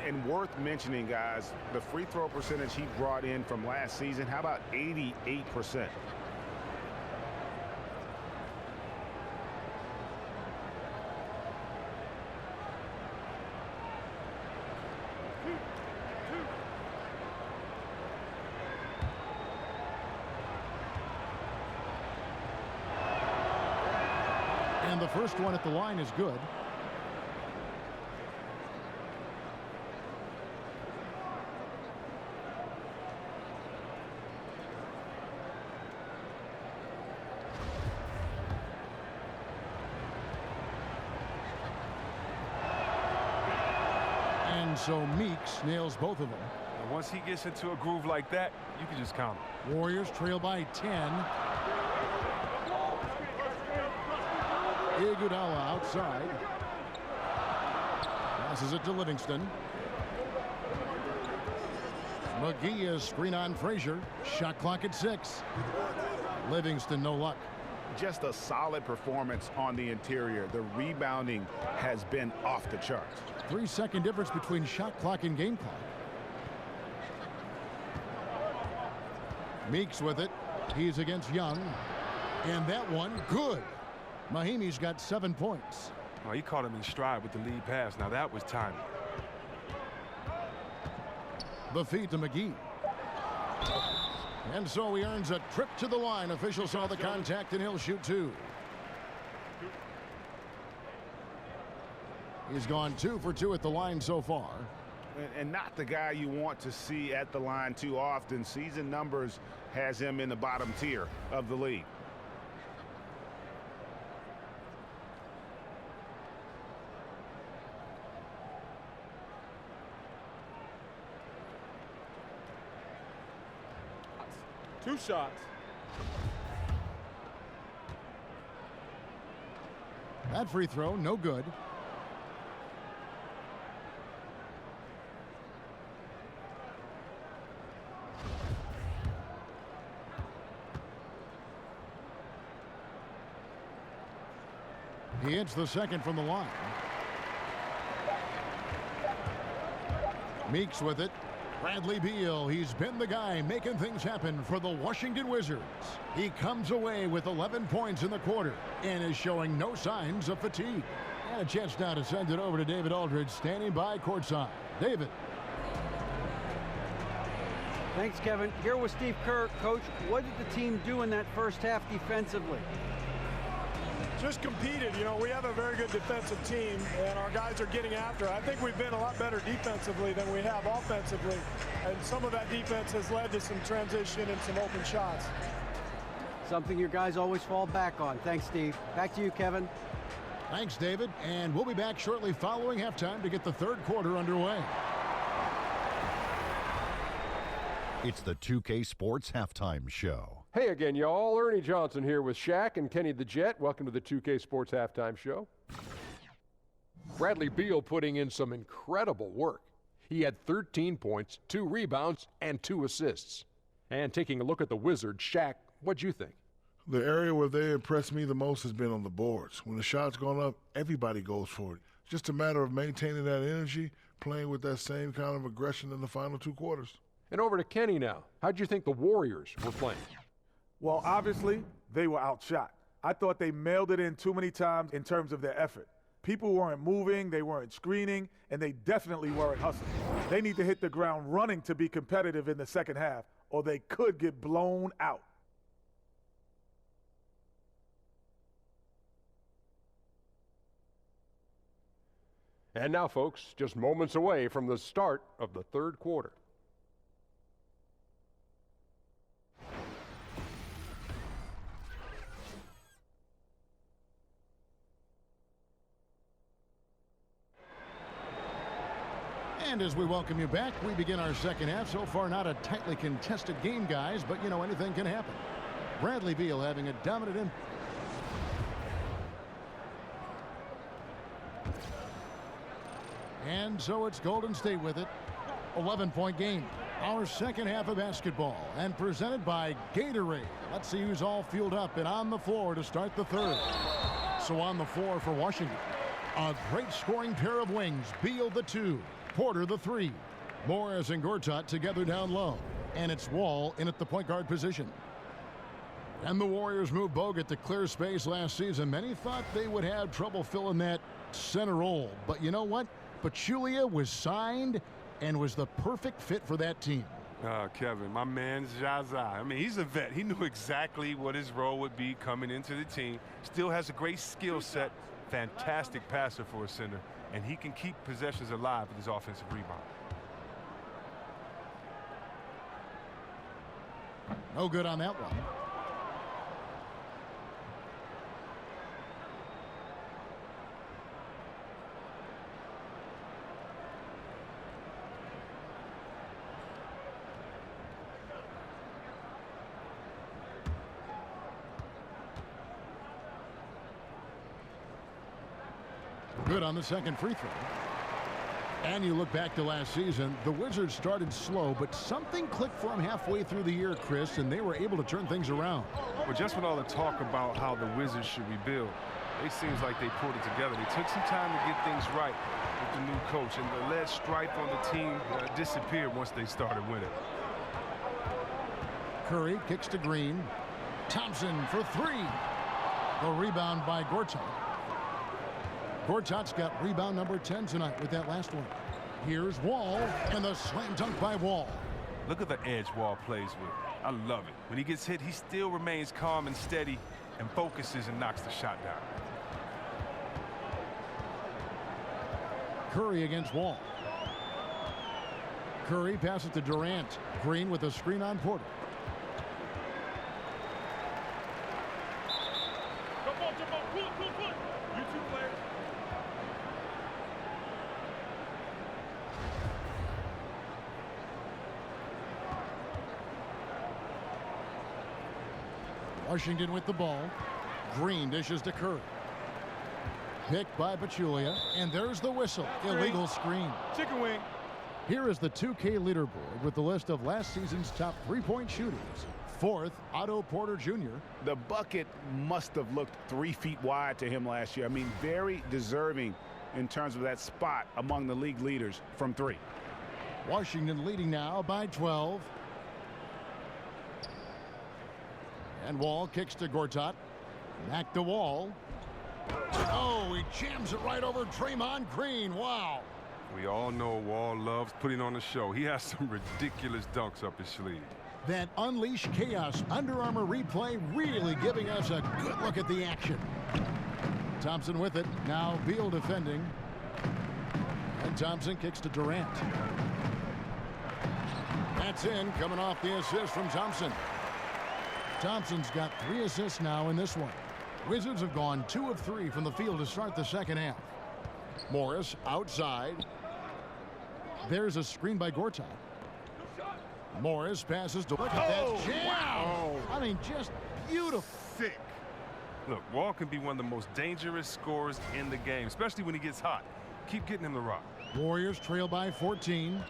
And worth mentioning, guys, the free throw percentage he brought in from last season, how about 88%? And the first one at the line is good. And so Meeks nails both of them. And once he gets into a groove like that, you can just count him. Warriors trail by 10. Iguodala outside. Passes it to Livingston. McGee is screen on Frazier. Shot clock at 6. Livingston no luck. Just a solid performance on the interior. The rebounding has been off the charts. 3-second difference between shot clock and game clock. Meeks with it. He's against Young. And that one, good. Mahimi's got 7 points. Oh, he caught him in stride with the lead pass. Now that was timing. The feed to McGee. And so he earns a trip to the line. Officials saw the contact and he'll shoot 2. He's gone 2 for 2 at the line so far. And not the guy you want to see at the line too often. Season numbers has him in the bottom tier of the league. Two shots. That free throw, no good. He hits the second from the line. Meeks with it. Bradley Beal, he's been the guy making things happen for the Washington Wizards. He comes away with 11 points in the quarter and is showing no signs of fatigue. And a chance now to send it over to David Aldridge, standing by courtside. David. Thanks, Kevin. Here with Steve Kerr. Coach, what did the team do in that first half defensively? just competed. You know, we have a very good defensive team, and our guys are getting after it. I think we've been a lot better defensively than we have offensively, and some of that defense has led to some transition and some open shots. Something your guys always fall back on. Thanks, Steve. Back to you, Kevin. Thanks, David. And we'll be back shortly following halftime to get the third quarter underway. It's the 2K Sports Halftime Show. Hey again, y'all. Ernie Johnson here with Shaq and Kenny the Jet. Welcome to the 2K Sports Halftime Show. Bradley Beal putting in some incredible work. He had 13 points, 2 rebounds, and 2 assists. And taking a look at the Wizards, Shaq, what'd you think? The area where they impressed me the most has been on the boards. When the shot's gone up, everybody goes for it. It's just a matter of maintaining that energy, playing with that same kind of aggression in the final 2 quarters. And over to Kenny now. How'd you think the Warriors were playing? Well, obviously, they were outshot. I thought they mailed it in too many times in terms of their effort. People weren't moving, they weren't screening, and they definitely weren't hustling. They need to hit the ground running to be competitive in the second half, or they could get blown out. And now, folks, just moments away from the start of the third quarter. And as we welcome you back, we begin our second half. So far, not a tightly contested game, guys, but, you know, anything can happen. Bradley Beal having a dominant impact. And so it's Golden State with it. 11-point game. Our second half of basketball, and presented by Gatorade. Let's see who's all fueled up and on the floor to start the third. So on the floor for Washington, a great scoring pair of wings. Beal the 2, Porter the 3. Morris and Gortat together down low. And it's Wall in at the point guard position. And the Warriors moved Bogut to clear space last season. Many thought they would have trouble filling that center role. But you know what? Pachulia was signed and was the perfect fit for that team. Kevin, my man Zaza. I mean, he's a vet. He knew exactly what his role would be coming into the team. Still has a great skill set. Fantastic passer for a center. And he can keep possessions alive with his offensive rebound. No good on that one. Good on the second free throw. And you look back to last season, the Wizards started slow, but something clicked for them halfway through the year, Chris, and they were able to turn things around. Well, just with all the talk about how the Wizards should rebuild, it seems like they pulled it together. They took some time to get things right with the new coach, and the lead stripe on the team disappeared once they started winning. Curry kicks to Green. Thompson for 3. The rebound by Gortat. Gortat's got rebound number 10 tonight with that last one. Here's Wall, and the slam dunk by Wall. Look at the edge Wall plays with. I love it. When he gets hit, he still remains calm and steady and focuses and knocks the shot down. Curry against Wall. Curry passes to Durant. Green with a screen on Porter. You two players. Washington with the ball. Green dishes to Curry. Picked by Pachulia, and there's the whistle. Illegal screen. Chicken wing. Here is the 2K leaderboard with the list of last season's top three-point shooters. 4th, Otto Porter Jr. The bucket must have looked 3 feet wide to him last year. I mean, very deserving in terms of that spot among the league leaders from 3. Washington leading now by 12. And Wall kicks to Gortat. Back to Wall. Oh, he jams it right over Draymond Green. Wow. We all know Wall loves putting on a show. He has some ridiculous dunks up his sleeve. That Unleash Chaos Under Armour replay really giving us a good look at the action. Thompson with it. Now Beal defending. And Thompson kicks to Durant. That's in, coming off the assist from Thompson. Thompson's got 3 assists now in this one. Wizards have gone 2 of 3 from the field to start the second half. Morris outside. There's a screen by Gortat. Morris passes to look at that jam. Wow. I mean, just beautiful. Sick. Look, Wall can be one of the most dangerous scorers in the game, especially when he gets hot. Keep getting him the rock. Warriors trail by 14.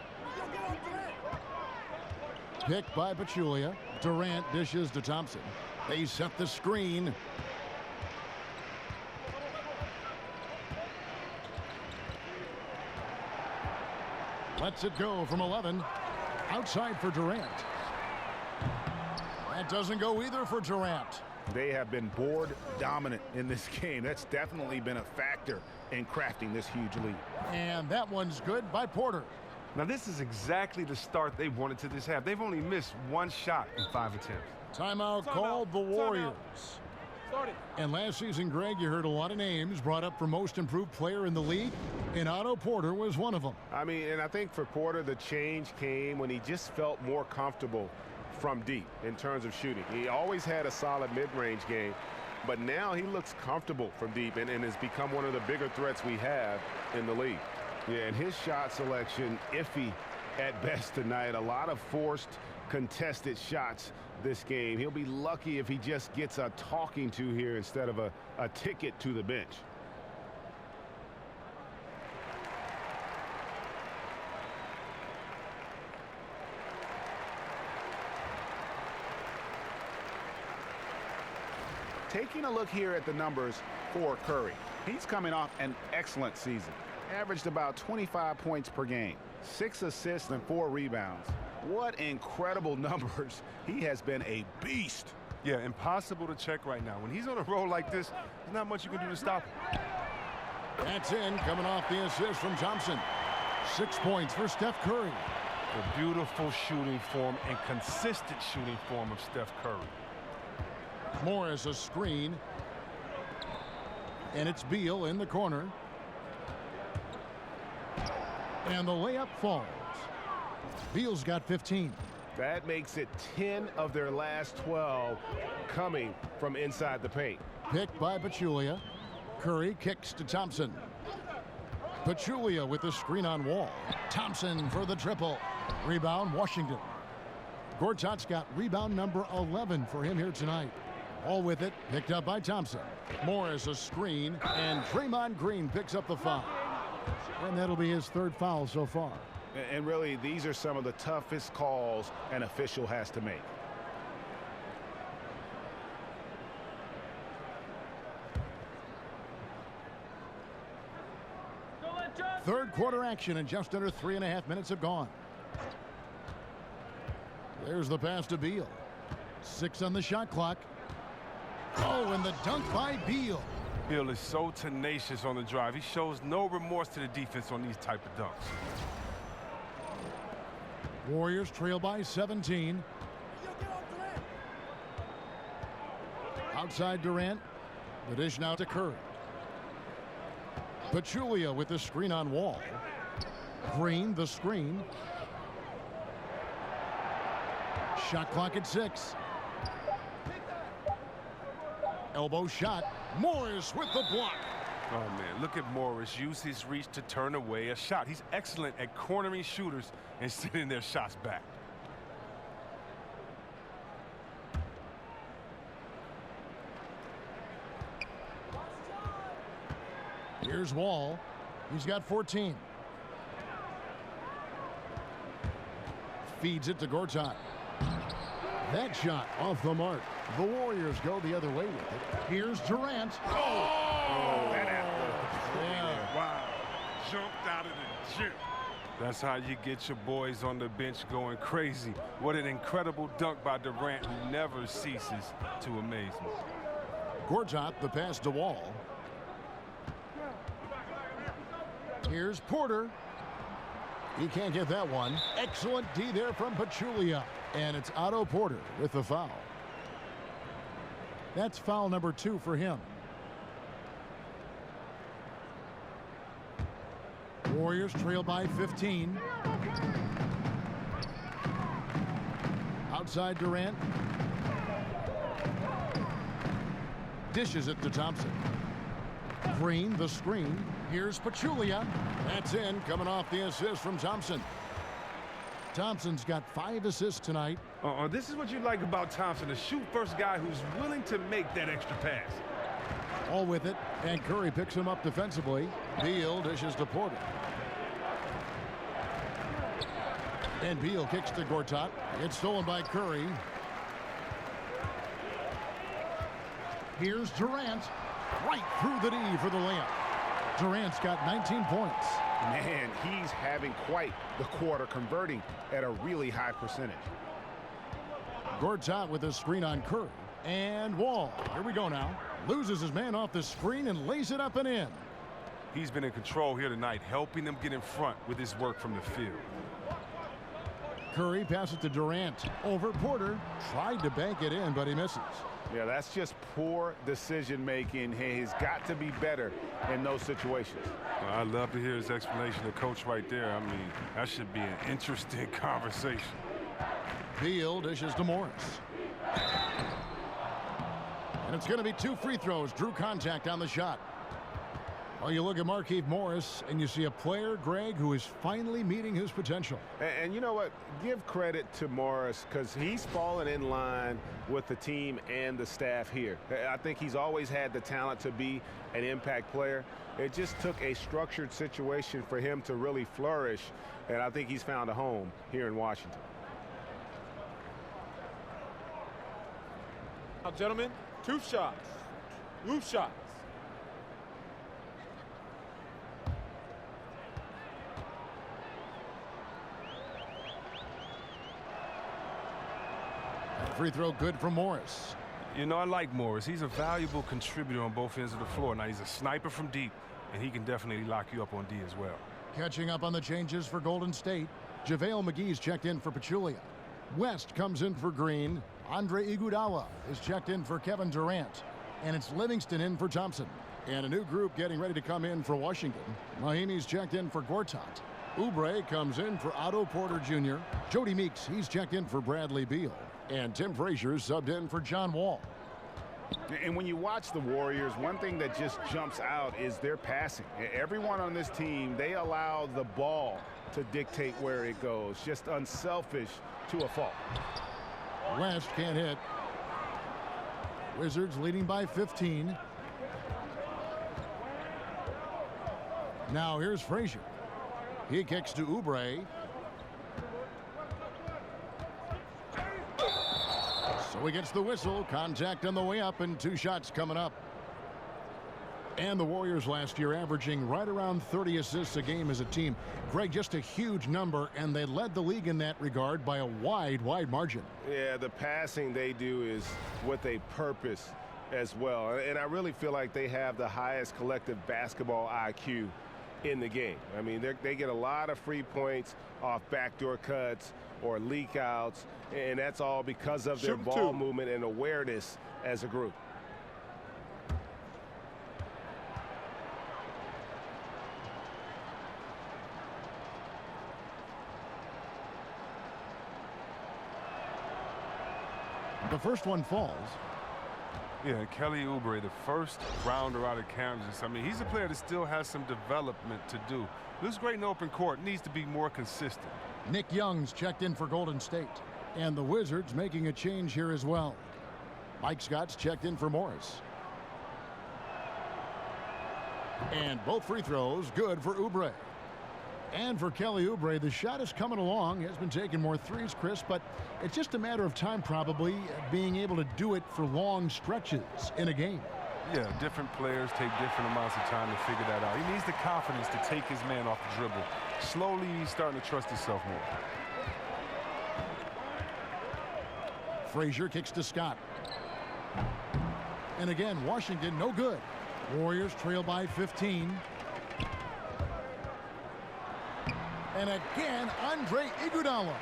Picked by Pachulia. Durant dishes to Thompson. They set the screen. Lets it go from 11. Outside for Durant. That doesn't go either for Durant. They have been board dominant in this game. That's definitely been a factor in crafting this huge lead. And that one's good by Porter. Now, this is exactly the start they wanted to this half. They've only missed 1 shot in 5 attempts. Timeout called the Warriors. And last season, Greg, you heard a lot of names brought up for most improved player in the league, and Otto Porter was one of them. I mean, and I think for Porter, the change came when he just felt more comfortable from deep in terms of shooting. He always had a solid mid-range game, but now he looks comfortable from deep and has become one of the bigger threats we have in the league. Yeah, and his shot selection, iffy at best tonight. A lot of forced, contested shots this game. He'll be lucky if he just gets a talking to here instead of a ticket to the bench. Taking a look here at the numbers for Curry. He's coming off an excellent season. Averaged about 25 points per game, 6 assists and 4 rebounds. What incredible numbers. He has been a beast. Yeah, impossible to check right now. When he's on a roll like this, there's not much you can do to stop him. That's in, coming off the assist from Thompson. 6 points for Steph Curry. The beautiful shooting form and consistent shooting form of Steph Curry. Morris a screen. And it's Beal in the corner. And the layup falls. Beal's got 15. That makes it 10 of their last 12 coming from inside the paint. Picked by Pachulia. Curry kicks to Thompson. Pachulia with the screen on Wall. Thompson for the triple. Rebound, Washington. Gortat's got rebound number 11 for him here tonight. All with it, picked up by Thompson. Morris a screen, and Draymond Green picks up the foul. And that'll be his 3rd foul so far. And really, these are some of the toughest calls an official has to make. Third quarter action, and just under 3.5 minutes have gone. There's the pass to Beal. 6 on the shot clock. Oh, and the dunk by Beal. Beal is so tenacious on the drive. He shows no remorse to the defense on these type of dunks. Warriors trail by 17. Outside Durant. The dish now to Curry. Pachulia with the screen on Wall. Green the screen. Shot clock at 6. Elbow shot. Morris with the block. Oh, man, look at Morris use his reach to turn away a shot. He's excellent at cornering shooters and sending their shots back. Here's Wall. He's got 14. Feeds it to Gortat. That shot off the mark. The Warriors go the other way with it. Here's Durant. Oh, that yeah. Wow. Jumped out of the gym. That's how you get your boys on the bench going crazy. What an incredible dunk by Durant, who never ceases to amaze me. Gortat, the pass to Wall. Here's Porter. He can't get that one. Excellent D there from Pachulia. And it's Otto Porter with the foul. That's foul number 2 for him. Warriors trail by 15. Outside Durant. Dishes it to Thompson. Green, the screen. Here's Pachulia. That's in, coming off the assist from Thompson. Thompson's got 5 assists tonight. This is what you like about Thompson, the shoot-first guy who's willing to make that extra pass. All with it, and Curry picks him up defensively. Beal dishes to Porter. And Beal kicks to Gortat. It's stolen by Curry. Here's Durant. Right through the D for the layup. Durant's got 19 points. Man, he's having quite the quarter, converting at a really high percentage. Gortat with a screen on Curry. And Wall. Here we go now. Loses his man off the screen and lays it up and in. He's been in control here tonight, helping them get in front with his work from the field. Curry passes to Durant. Over Porter. Tried to bank it in, but he misses. Yeah, that's just poor decision making. He's got to be better in those situations. I'd love to hear his explanation to Coach right there. I mean, that should be an interesting conversation. Beal dishes to Morris. And it's going to be 2 free throws. Drew contact on the shot. Well, you look at Markieff Morris, and you see a player, Greg, who is finally meeting his potential. And you know what? Give credit to Morris because he's fallen in line with the team and the staff here. I think he's always had the talent to be an impact player. It just took a structured situation for him to really flourish, and I think he's found a home here in Washington. Now, gentlemen, 2 shots. Loose shots. Free throw good for Morris. You know, I like Morris. He's a valuable contributor on both ends of the floor. Now, he's a sniper from deep, and he can definitely lock you up on D as well. Catching up on the changes for Golden State. JaVale McGee's checked in for Pachulia. West comes in for Green. Andre Iguodala is checked in for Kevin Durant. And it's Livingston in for Thompson. And a new group getting ready to come in for Washington. Mahimi's checked in for Gortat. Oubre comes in for Otto Porter Jr. Jody Meeks, he's checked in for Bradley Beal. And Tim Frazier subbed in for John Wall. And when you watch the Warriors, one thing that just jumps out is their passing. Everyone on this team, they allow the ball to dictate where it goes. Just unselfish to a fault. West can't hit. Wizards leading by 15. Now here's Frazier. He kicks to Oubre. So he gets the whistle. Contact on the way up and 2 shots coming up. And the Warriors last year averaging right around 30 assists a game as a team. Greg, just a huge number, and they led the league in that regard by a wide margin. Yeah, the passing they do is with a purpose as well. And I really feel like they have the highest collective basketball IQ in the game. I mean, they get a lot of free points off backdoor cuts or leak outs, and that's all because of their ball movement and awareness as a group. The first one falls. Yeah, Kelly Oubre, the first rounder out of Kansas. I mean, he's a player that still has some development to do. Looks great in open court, needs to be more consistent. Nick Young's checked in for Golden State. And the Wizards making a change here as well. Mike Scott's checked in for Morris. And both free throws good for Oubre. And for Kelly Oubre, the shot is coming along. He has been taking more threes, Chris, but it's just a matter of time probably being able to do it for long stretches in a game. Yeah, different players take different amounts of time to figure that out. He needs the confidence to take his man off the dribble. Slowly, he's starting to trust himself more. Frazier kicks to Scott. And again, Washington no good. Warriors trail by 15. And again, Andre Iguodala.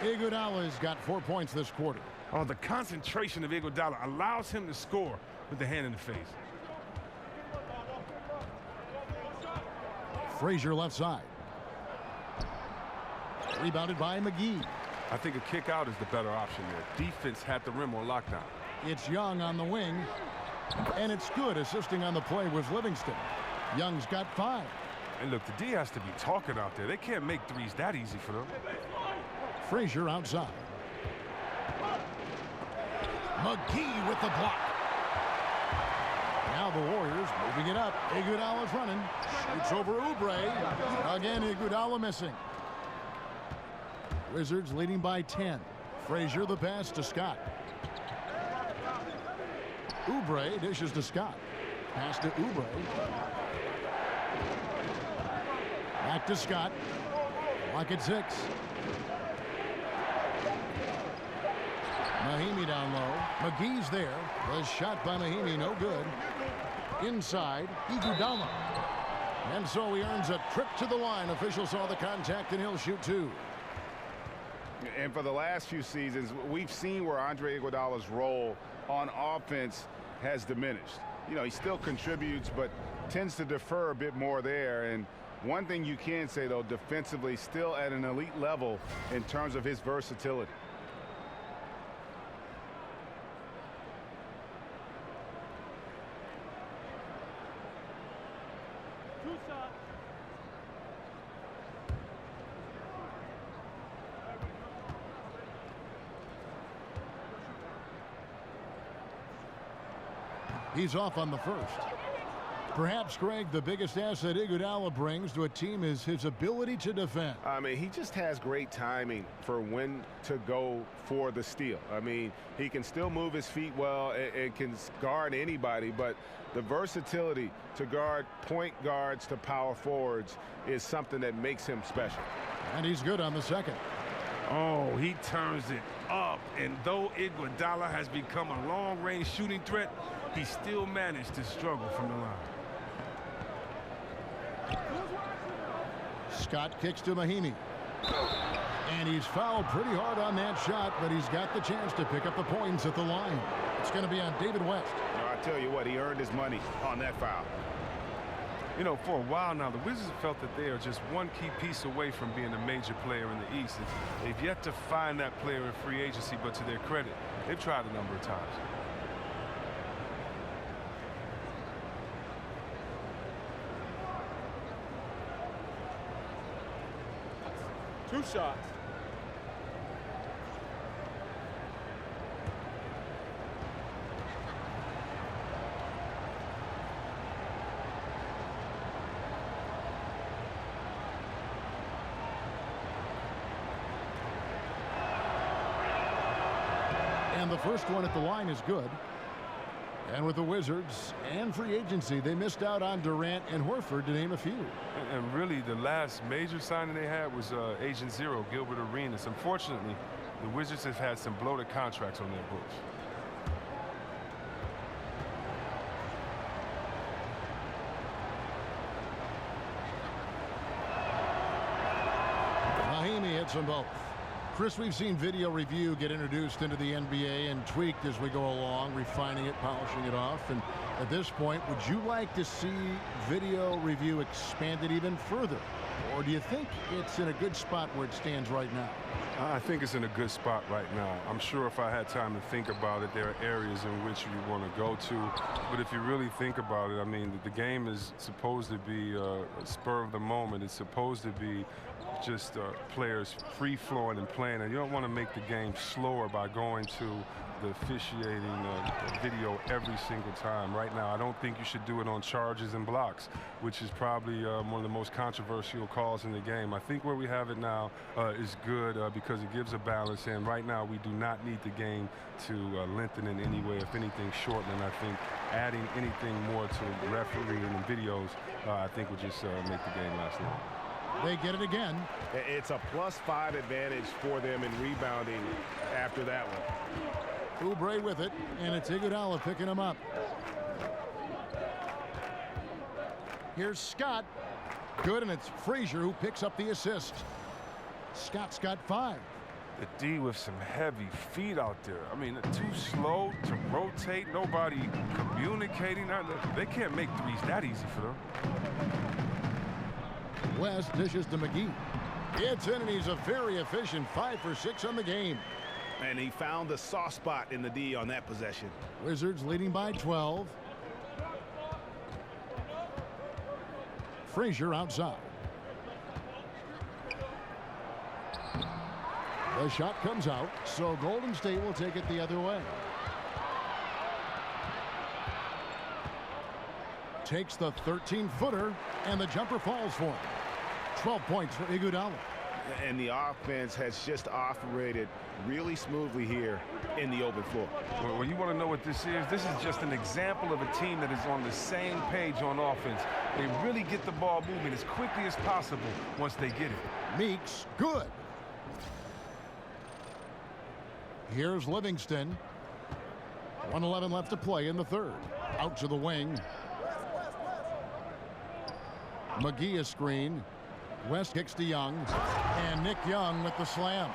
Iguodala's got 4 points this quarter. Oh, the concentration of Iguodala allows him to score with the hand in the face. Frazier left side. Rebounded by McGee. I think a kick out is the better option there. Defense had the rim on lockdown. It's Young on the wing. And it's good. Assisting on the play was Livingston. Young's got 5. And look, the D has to be talking out there. They can't make threes that easy for them. Frazier outside. McGee with the block. Now the Warriors moving it up. Iguodala's running. Shoots over Oubre. Again, Iguodala missing. Wizards leading by 10. Frazier the pass to Scott. Oubre dishes to Scott. Pass to Oubre. Back to Scott. Lock at 6. Mahimi down low. McGee's there. The shot by Mahimi, no good. Inside, Iguodala. And so he earns a trip to the line. Official saw the contact, and he'll shoot 2. And for the last few seasons, we've seen where Andre Iguodala's role on offense has diminished. You know, he still contributes, but tends to defer a bit more there. And one thing you can say, though, defensively, still at an elite level in terms of his versatility. He's off on the first. Perhaps, Greg, the biggest asset Iguodala brings to a team is his ability to defend. I mean, he just has great timing for when to go for the steal. I mean, he can still move his feet well and can guard anybody, but the versatility to guard point guards to power forwards is something that makes him special. And he's good on the second. Oh, he turns it up. And though Iguodala has become a long-range shooting threat, he still managed to struggle from the line. Scott kicks to Mahimi. And he's fouled pretty hard on that shot, but he's got the chance to pick up the points at the line. It's going to be on David West. I tell you what, he earned his money on that foul. You know, for a while now, the Wizards have felt that they are just one key piece away from being a major player in the East. And they've yet to find that player in free agency, but to their credit, they've tried a number of times. Two shots. And the first one at the line is good. And with the Wizards and free agency, they missed out on Durant and Horford, to name a few. And really, the last major signing they had was Agent Zero, Gilbert Arenas. Unfortunately, the Wizards have had some bloated contracts on their books. Mahimi hits them both. Chris, we've seen video review get introduced into the NBA and tweaked as we go along, refining it, polishing it off. And at this point, would you like to see video review expanded even further? Or do you think it's in a good spot where it stands right now? I think it's in a good spot right now. I'm sure if I had time to think about it, there are areas in which you want to go to. But if you really think about it, I mean, the game is supposed to be a spur of the moment. It's supposed to be just players free-flowing and playing. And you don't want to make the game slower by going to the officiating video every single time. Right now, I don't think you should do it on charges and blocks, which is probably one of the most controversial calls in the game. I think where we have it now is good because it gives a balance, and right now we do not need the game to lengthen in any way, if anything, shorten. And I think adding anything more to refereeing and videos, I think would just make the game last long. They get it again. It's a +5 advantage for them in rebounding after that one. Oubre with it, and it's Iguodala picking him up. Here's Scott. Good, and it's Frazier who picks up the assist. Scott's got 5. The D with some heavy feet out there. I mean, too slow to rotate. Nobody communicating. They can't make threes that easy for them. West dishes to McGee. It's in, and he's a very efficient 5 for 6 on the game. And he found the soft spot in the D on that possession. Wizards leading by 12. Frazier outside. The shot comes out, so Golden State will take it the other way. Takes the 13-footer, and the jumper falls for him. 12 points for Iguodala. And the offense has just operated really smoothly here in the open floor. Well, you want to know what this is just an example of a team that is on the same page on offense. They really get the ball moving as quickly as possible once they get it. Meeks, good. Here's Livingston. 1:11 left to play in the third. Out to the wing. McGee a screen. West kicks to Young. And Nick Young with the slam.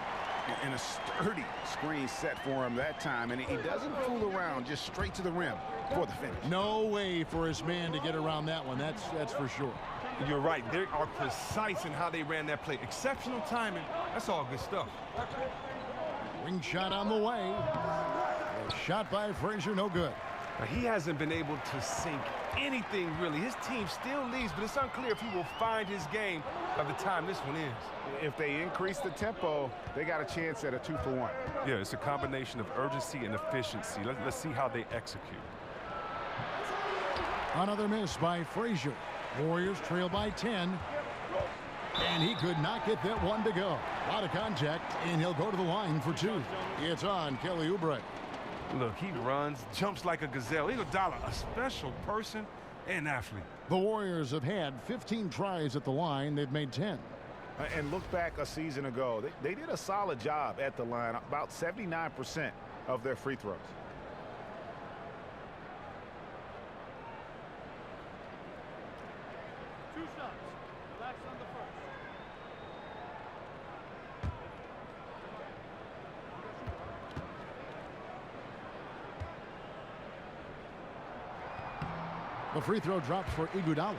And a sturdy screen set for him that time. And he doesn't fool around, just straight to the rim for the finish. No way for his man to get around that one. That's for sure. You're right. They are precise in how they ran that play. Exceptional timing. That's all good stuff. Wing shot on the way. A shot by Frazier, no good. Now, he hasn't been able to sink anything, really. His team still leads, but it's unclear if he will find his game by the time this one ends. If they increase the tempo, they got a chance at a 2-for-1. Yeah, it's a combination of urgency and efficiency. Let's see how they execute. Another miss by Frazier. Warriors trail by 10. And he could not get that one to go. A lot of contact, and he'll go to the line for 2. It's on Kelly Oubre. Look, he runs, jumps like a gazelle. Iguodala, a special person and athlete. The Warriors have had 15 tries at the line. They've made 10. And look back a season ago. They did a solid job at the line, about 79% of their free throws. Two shots. Relax on the first. The free throw drops for Iguodala.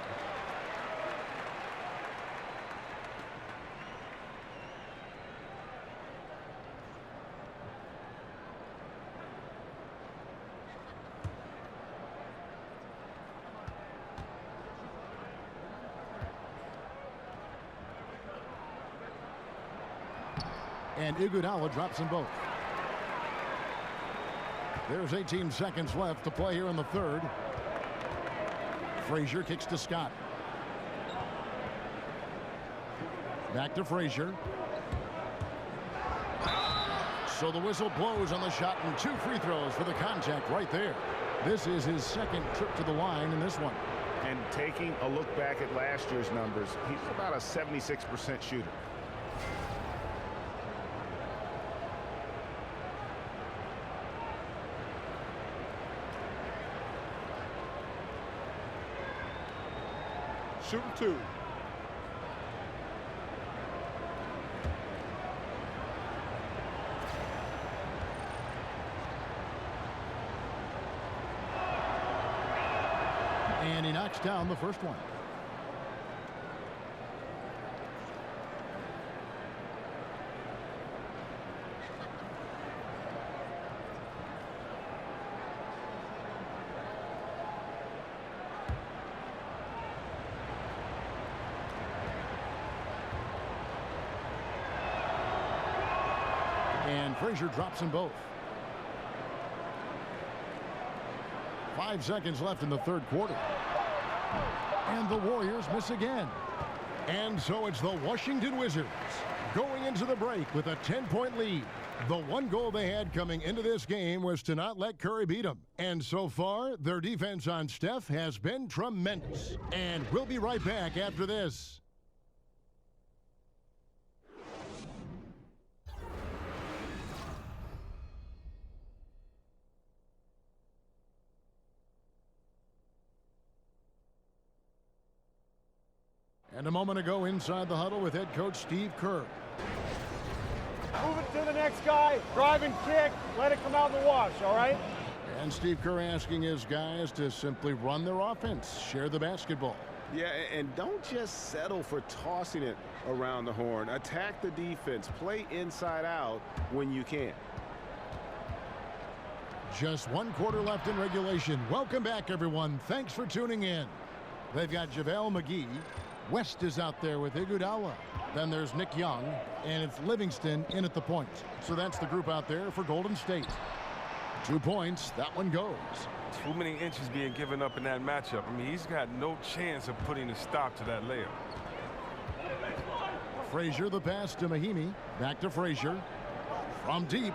And Iguodala drops them both. There's 18 seconds left to play here in the third. Frazier kicks to Scott. Back to Frazier. So the whistle blows on the shot, and 2 free throws for the contact right there. This is his second trip to the line in this one. And taking a look back at last year's numbers, he's about a 76% shooter. Shooting 2. And he knocks down the first one. And Frazier drops them both. 5 seconds left in the third quarter. And the Warriors miss again. And so it's the Washington Wizards going into the break with a 10-point lead. The one goal they had coming into this game was to not let Curry beat them. And so far, their defense on Steph has been tremendous. And we'll be right back after this. And a moment ago inside the huddle with head coach Steve Kerr. Move it to the next guy. Drive and kick. Let it come out in the wash, all right? And Steve Kerr asking his guys to simply run their offense, share the basketball. Yeah, and don't just settle for tossing it around the horn. Attack the defense. Play inside out when you can. Just 1 quarter left in regulation. Welcome back, everyone. Thanks for tuning in. They've got JaVale McGee. West is out there with Iguodala. Then there's Nick Young, and it's Livingston in at the point. So that's the group out there for Golden State. 2 points. That one goes. Too many inches being given up in that matchup. I mean, he's got no chance of putting a stop to that layup. Frazier, the pass to Mahimi. Back to Frazier. From deep.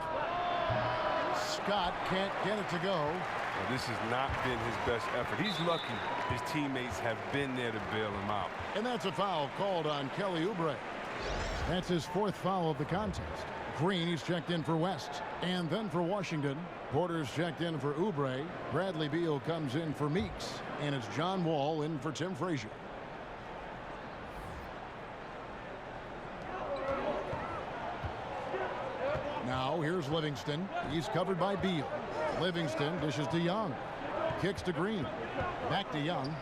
Scott can't get it to go. Well, this has not been his best effort. He's lucky his teammates have been there to bail him out. And that's a foul called on Kelly Oubre. That's his 4th foul of the contest. Green, he's checked in for West. And then for Washington, Porter's checked in for Oubre. Bradley Beal comes in for Meeks. And it's John Wall in for Tim Frazier. Now here's Livingston. He's covered by Beal. Livingston dishes to Young. Kicks to Green. Back to Young.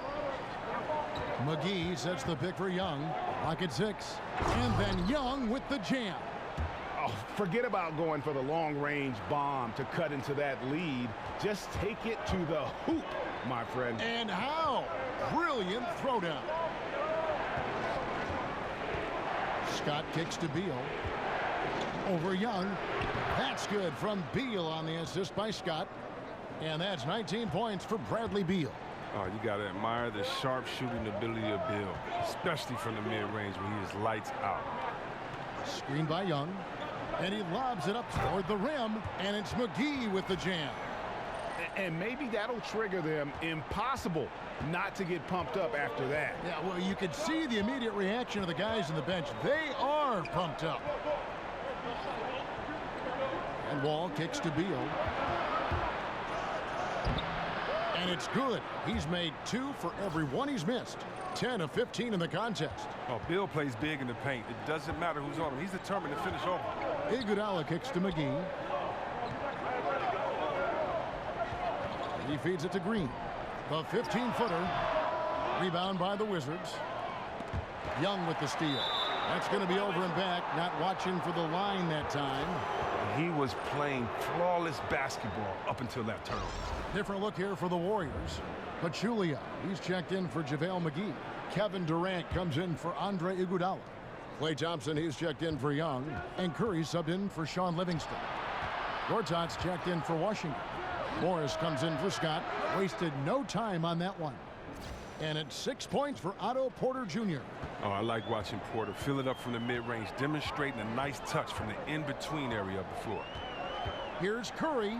McGee sets the pick for Young. Pocket 6. And then Young with the jam. Oh, forget about going for the long-range bomb to cut into that lead. Just take it to the hoop, my friend. And how? Brilliant throwdown. Scott kicks to Beal. Over Young. That's good from Beal on the assist by Scott. And that's 19 points for Bradley Beal. Oh, you got to admire the sharp shooting ability of Beal, especially from the mid-range when he is lights out. Screened by Young. And he lobs it up toward the rim. And it's McGee with the jam. And maybe that'll trigger them. Impossible not to get pumped up after that. Yeah, well, you could see the immediate reaction of the guys on the bench. They are pumped up. And Wall kicks to Beal. And it's good. He's made 2 for every 1 he's missed. 10 of 15 in the contest. Oh, Beal plays big in the paint. It doesn't matter who's on him. He's determined to finish over. Iguodala kicks to McGee. He feeds it to Green. The 15-footer. Rebound by the Wizards. Young with the steal. That's going to be over and back. Not watching for the line that time. He was playing flawless basketball up until that turnover. Different look here for the Warriors. Pachulia, he's checked in for JaVale McGee. Kevin Durant comes in for Andre Iguodala. Klay Thompson, he's checked in for Young. And Curry subbed in for Sean Livingston. Gortat's checked in for Washington. Morris comes in for Scott. Wasted no time on that one. And it's 6 points for Otto Porter Jr. Oh, I like watching Porter fill it up from the mid-range, demonstrating a nice touch from the in-between area of the floor. Here's Curry.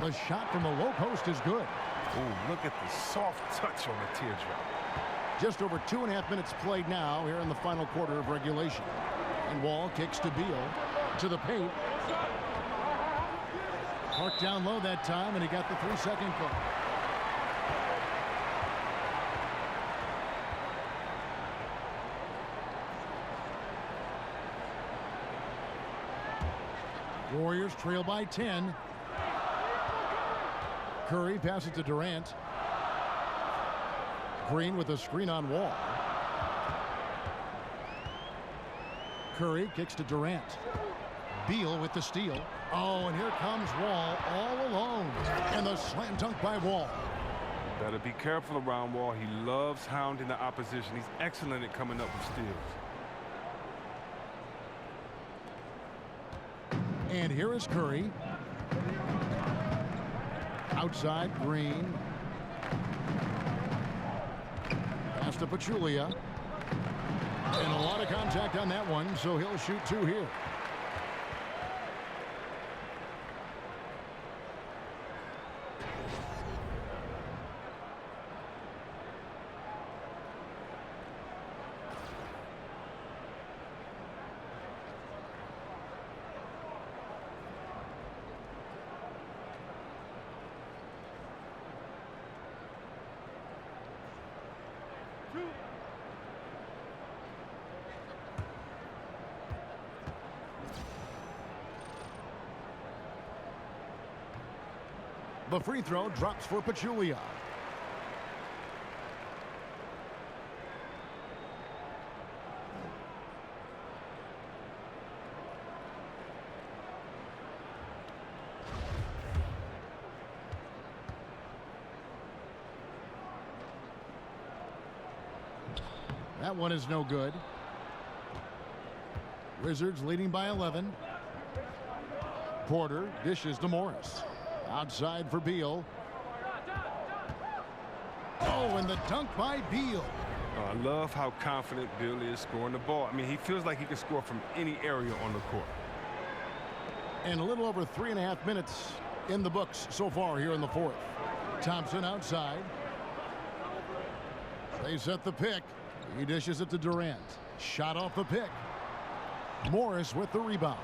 The shot from the low post is good. Oh, look at the soft touch on the teardrop. Just over 2.5 minutes played now here in the final quarter of regulation. And Wall kicks to Beal. To the paint. Parked down low that time, and he got the 3-second call. Warriors trail by 10. Curry passes to Durant. Green with a screen on Wall. Curry kicks to Durant. Beal with the steal. Oh, and here comes Wall all alone. And the slam dunk by Wall. Better be careful around Wall. He loves hounding the opposition. He's excellent at coming up with steals. And here is Curry. Outside, Green. Pass to Pachulia. And a lot of contact on that one, so he'll shoot 2 here. The free throw drops for Pachulia. That one is no good. Wizards leading by 11. Porter dishes to Morris. Outside for Beal. Oh, and the dunk by Beal. I love how confident Beal is scoring the ball. I mean, he feels like he can score from any area on the court. And a little over 3.5 minutes in the books so far here in the fourth. Thompson outside. They set the pick. He dishes it to Durant. Shot off the pick. Morris with the rebound.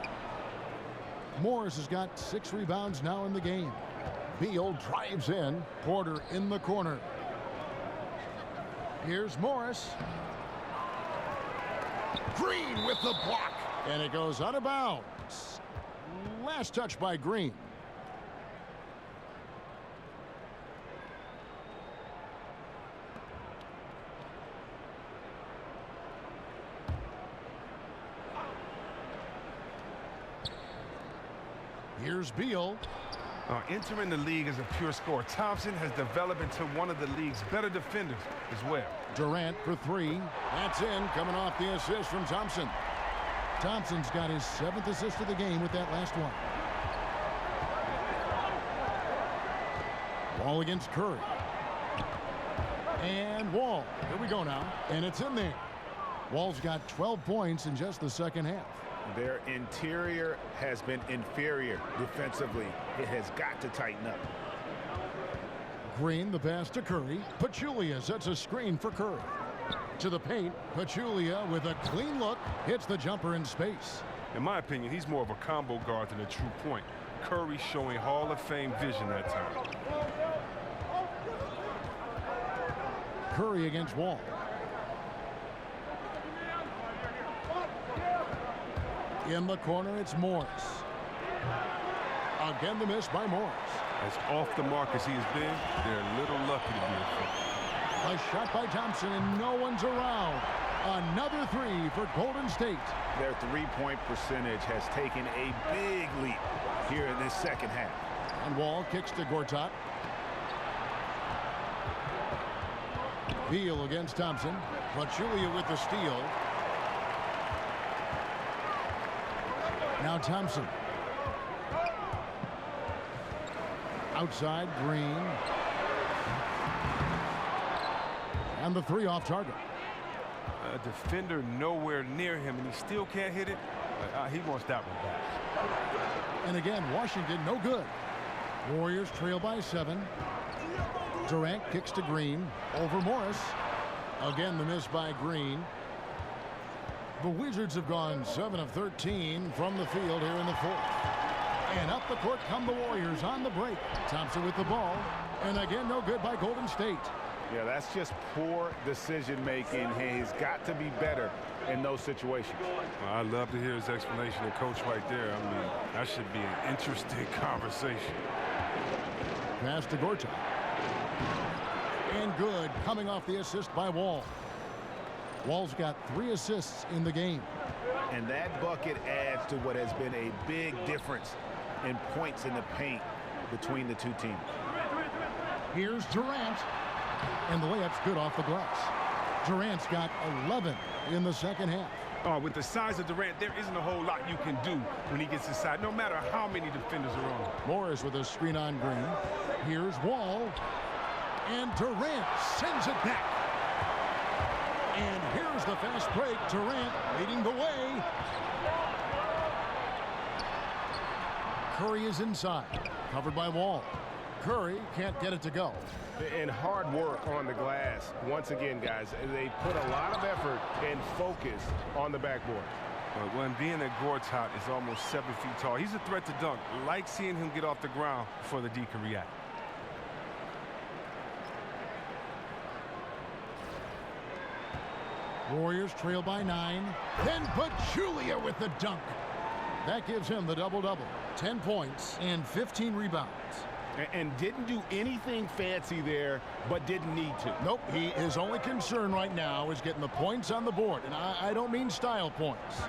Morris has got 6 rebounds now in the game. Beal drives in. Porter in the corner. Here's Morris. Green with the block. And it goes out of bounds. Last touch by Green. Here's Beal. Entering the league as a pure scorer, Thompson has developed into one of the league's better defenders as well. Durant for 3. That's in, coming off the assist from Thompson. Thompson's got his 7th assist of the game with that last one. Wall against Curry. And Wall. Here we go now. And it's in there. Wall's got 12 points in just the second half. Their interior has been inferior defensively. It has got to tighten up. Green, the pass to Curry. Pachulia sets a screen for Curry. To the paint. Pachulia with a clean look. Hits the jumper in space. In my opinion, he's more of a combo guard than a true point. Curry showing Hall of Fame vision that time. Curry against Wall. In the corner, it's Morris. Again, the miss by Morris. As off the mark as he has been, they're a little lucky to be in front. A shot by Thompson, and no one's around. Another 3 for Golden State. Their three-point percentage has taken a big leap here in this second half. And Wall kicks to Gortat. Beal against Thompson. Pachulia with the steal. Now Thompson. Outside, Green. And the 3 off target. A defender nowhere near him, and he still can't hit it. He wants that one back. And again, Washington no good. Warriors trail by 7. Durant kicks to Green. Over Morris. Again, the miss by Green. The Wizards have gone 7 of 13 from the field here in the fourth. And up the court come the Warriors on the break. Thompson with the ball. And again, no good by Golden State. Yeah, that's just poor decision-making. He's got to be better in those situations. Well, I'd love to hear his explanation of coach right there. I mean, that should be an interesting conversation. Pass to Gortat. And good, coming off the assist by Wall. Wall's got 3 assists in the game. And that bucket adds to what has been a big difference in points in the paint between the two teams. Here's Durant. And the layup's good off the glass. Durant's got 11 in the second half. Oh, with the size of Durant, there isn't a whole lot you can do when he gets inside, no matter how many defenders are on him. Morris with a screen on Green. Here's Wall. And Durant sends it back. And here's the fast break. Durant leading the way. Curry is inside. Covered by Wall. Curry can't get it to go. And hard work on the glass. Once again, guys, they put a lot of effort and focus on the backboard. When being a Gortat is almost 7 feet tall, he's a threat to dunk. Like seeing him get off the ground before the D can react. Warriors trail by 9. Then Pachulia with the dunk. That gives him the double-double. 10 points and 15 rebounds. And didn't do anything fancy there, but didn't need to. Nope, his only concern right now is getting the points on the board. And I don't mean style points.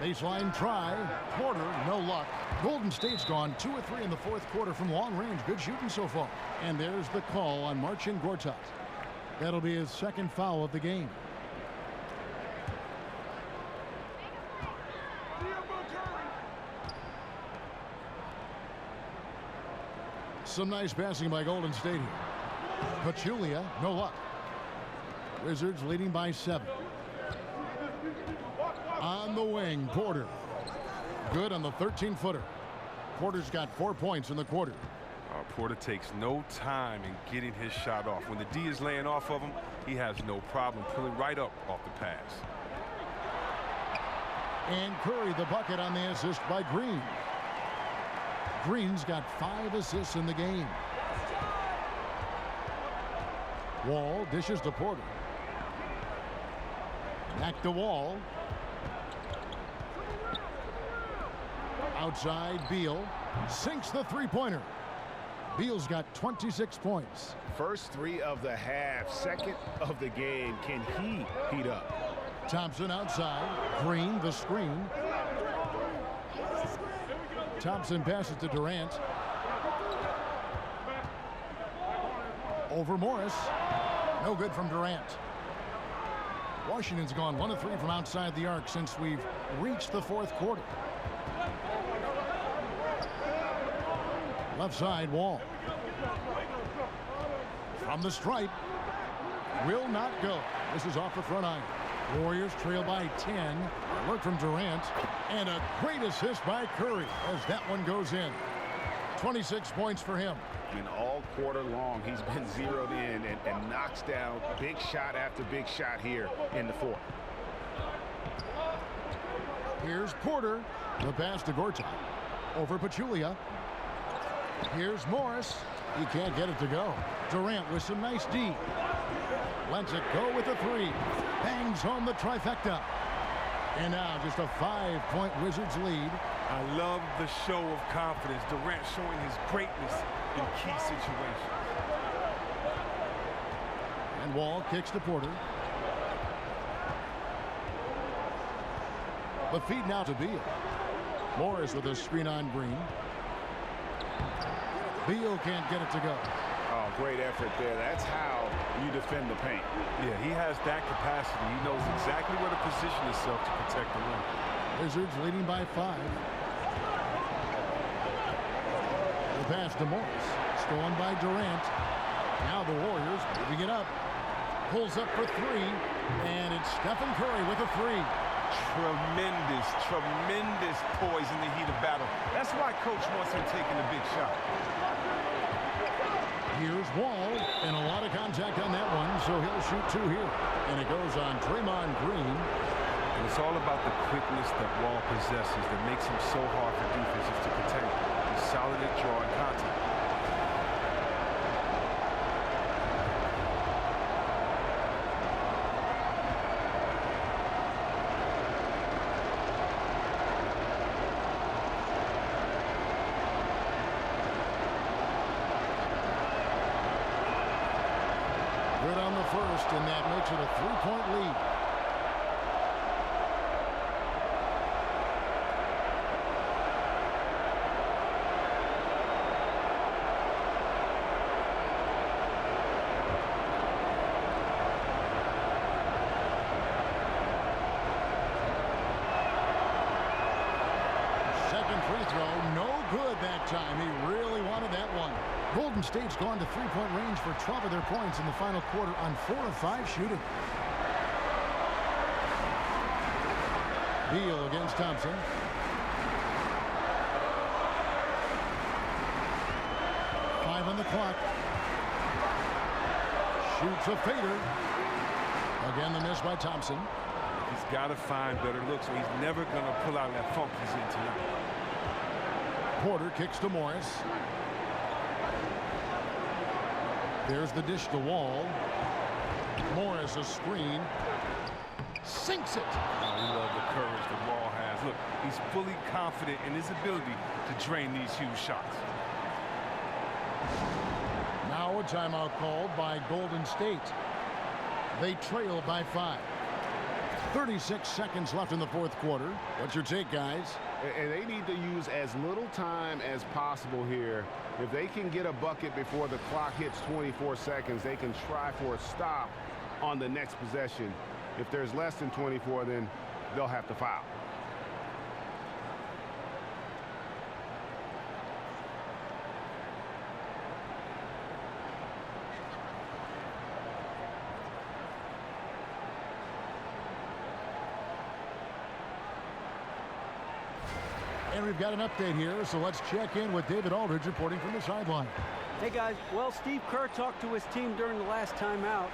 Baseline try. Porter, no luck. Golden State's gone 2 of 3 in the fourth quarter from long range. Good shooting so far. And there's the call on Marcin Gortat. That'll be his second foul of the game. Some nice passing by Golden State here. Pachulia, no luck. Wizards leading by 7. On the wing, Porter. Good on the 13-footer. Porter's got 4 points in the quarter. Porter takes no time in getting his shot off. When the D is laying off of him, he has no problem pulling right up off the pass. And Curry the bucket on the assist by Green. Green's got 5 assists in the game. Wall dishes to Porter. Back to Wall. Outside, Beal sinks the three-pointer. Beal's got 26 points. First 3 of the half, second of the game. Can he heat up? Thompson outside. Green the screen. Thompson passes to Durant. Over Morris. No good from Durant. Washington's gone 1 of 3 from outside the arc since we've reached the 4th quarter. Left side, Wall. From the stripe. Will not go. This is off the front iron. Warriors trail by 10. Alert from Durant. And a great assist by Curry as that one goes in. 26 points for him. And all quarter long, he's been zeroed in and knocks down big shot after big shot here in the 4th. Here's Porter. The pass to Gortat. Over Pachulia. Here's Morris. He can't get it to go. Durant with some nice D. Lets it go with a 3. Bangs home the trifecta. And now just a 5-point Wizards lead. I love the show of confidence. Durant showing his greatness in key situations. And Wall kicks to Porter. The feed now to Beal. Morris with a screen on Green. Beal can't get it to go. Oh, great effort there. That's how you defend the paint. Yeah, he has that capacity. He knows exactly where to position himself to protect the rim. Wizards leading by 5. The pass to Morris. Stolen by Durant. Now the Warriors moving it up. Pulls up for 3. And it's Stephen Curry with a 3. Tremendous poise in the heat of battle. That's why Coach wants him taking a big shot. Here's Wall, and a lot of contact on that one, so he'll shoot 2 here. And it goes on Draymond Green. And it's all about the quickness that Wall possesses that makes him so hard for defenses to contain. He's solid at drawing contact. Good on the first, and that makes it a 3-point lead. Second free throw, no good that time. He really wanted that one. Golden State's gone to 3-point range for 12 of their points in the final quarter on 4 of 5 shooting. Beal against Thompson. Five on the clock. Shoots a fader. Again, the miss by Thompson. He's got to find better looks, or he's never going to pull out that funk he's in tonight. Porter kicks to Morris. There's the dish to Wall. Morris a screen. Sinks it. Oh, we love the courage that Wall has. Look, he's fully confident in his ability to drain these huge shots. Now a timeout called by Golden State. They trail by 5. 36 seconds left in the 4th quarter. What's your take, guys? And they need to use as little time as possible here. If they can get a bucket before the clock hits 24 seconds, they can try for a stop on the next possession. If there's less than 24, then they'll have to foul. And we've got an update here, so let's check in with David Aldridge reporting from the sideline. Hey guys, well, Steve Kerr talked to his team during the last timeout.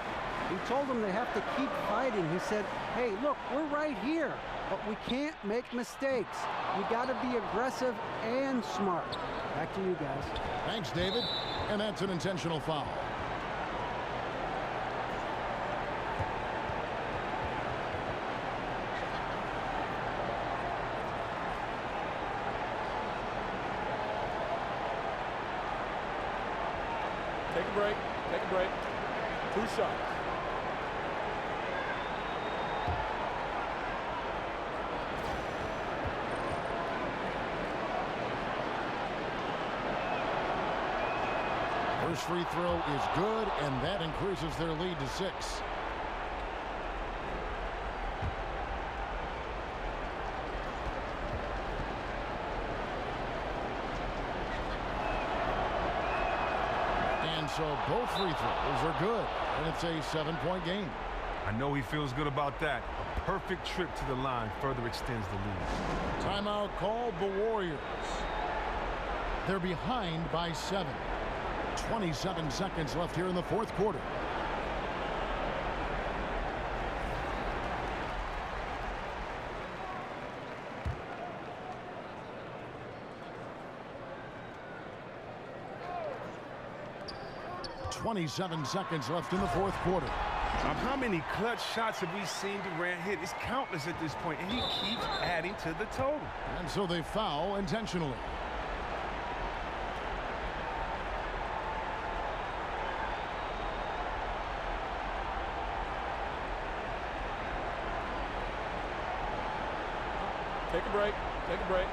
He told them they have to keep fighting. He said, hey, look, we're right here, but we can't make mistakes. We got to be aggressive and smart. Back to you guys. Thanks, David. And that's an intentional foul. Take a break. Take a break. 2 shots. First free throw is good, and that increases their lead to 6. And so both free throws are good, and it's a 7-point game. I know he feels good about that. A perfect trip to the line further extends the lead. Timeout called the Warriors. They're behind by 7. 27 seconds left here in the fourth quarter. .27 seconds left in the fourth quarter. How many clutch shots have we seen Durant hit? It's countless at this point, and he keeps adding to the total. And so they foul intentionally. Take a break. Take a break.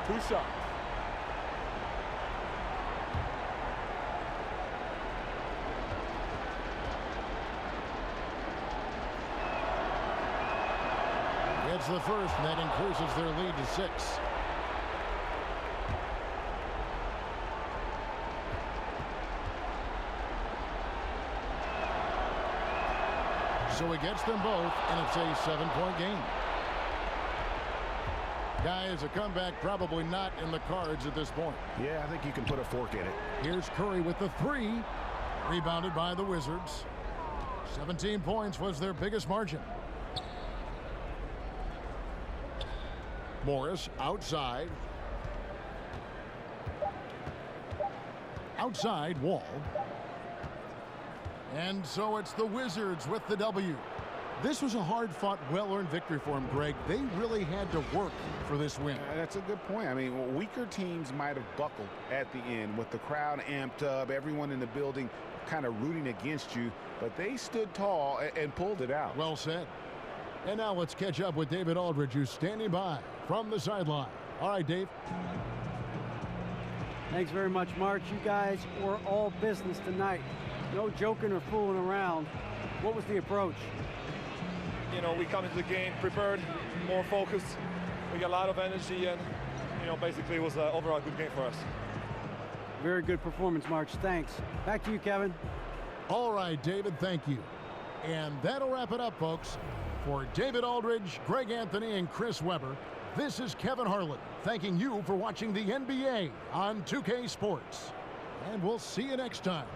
2 shots. Gets the first, and that increases their lead to 6. So he gets them both, and it's a 7-point game. Guys, a comeback probably not in the cards at this point. Yeah, I think you can put a fork in it. Here's Curry with the 3. Rebounded by the Wizards. 17 points was their biggest margin. Morris outside. Outside Wall. And so it's the Wizards with the W. This was a hard-fought, well-earned victory for them, Greg. They really had to work for this win. That's a good point. I mean, weaker teams might have buckled at the end with the crowd amped up, everyone in the building kind of rooting against you, but they stood tall and pulled it out. Well said. And now let's catch up with David Aldridge, who's standing by from the sideline. All right, Dave. Thanks very much, March. You guys were all business tonight. No joking or fooling around. What was the approach? You know, we come into the game prepared, more focused. We got a lot of energy, and, you know, basically it was an overall good game for us. Very good performance, March. Thanks. Back to you, Kevin. All right, David, thank you. And that'll wrap it up, folks. For David Aldridge, Greg Anthony, and Chris Webber, this is Kevin Harlan thanking you for watching the NBA on 2K Sports. And we'll see you next time.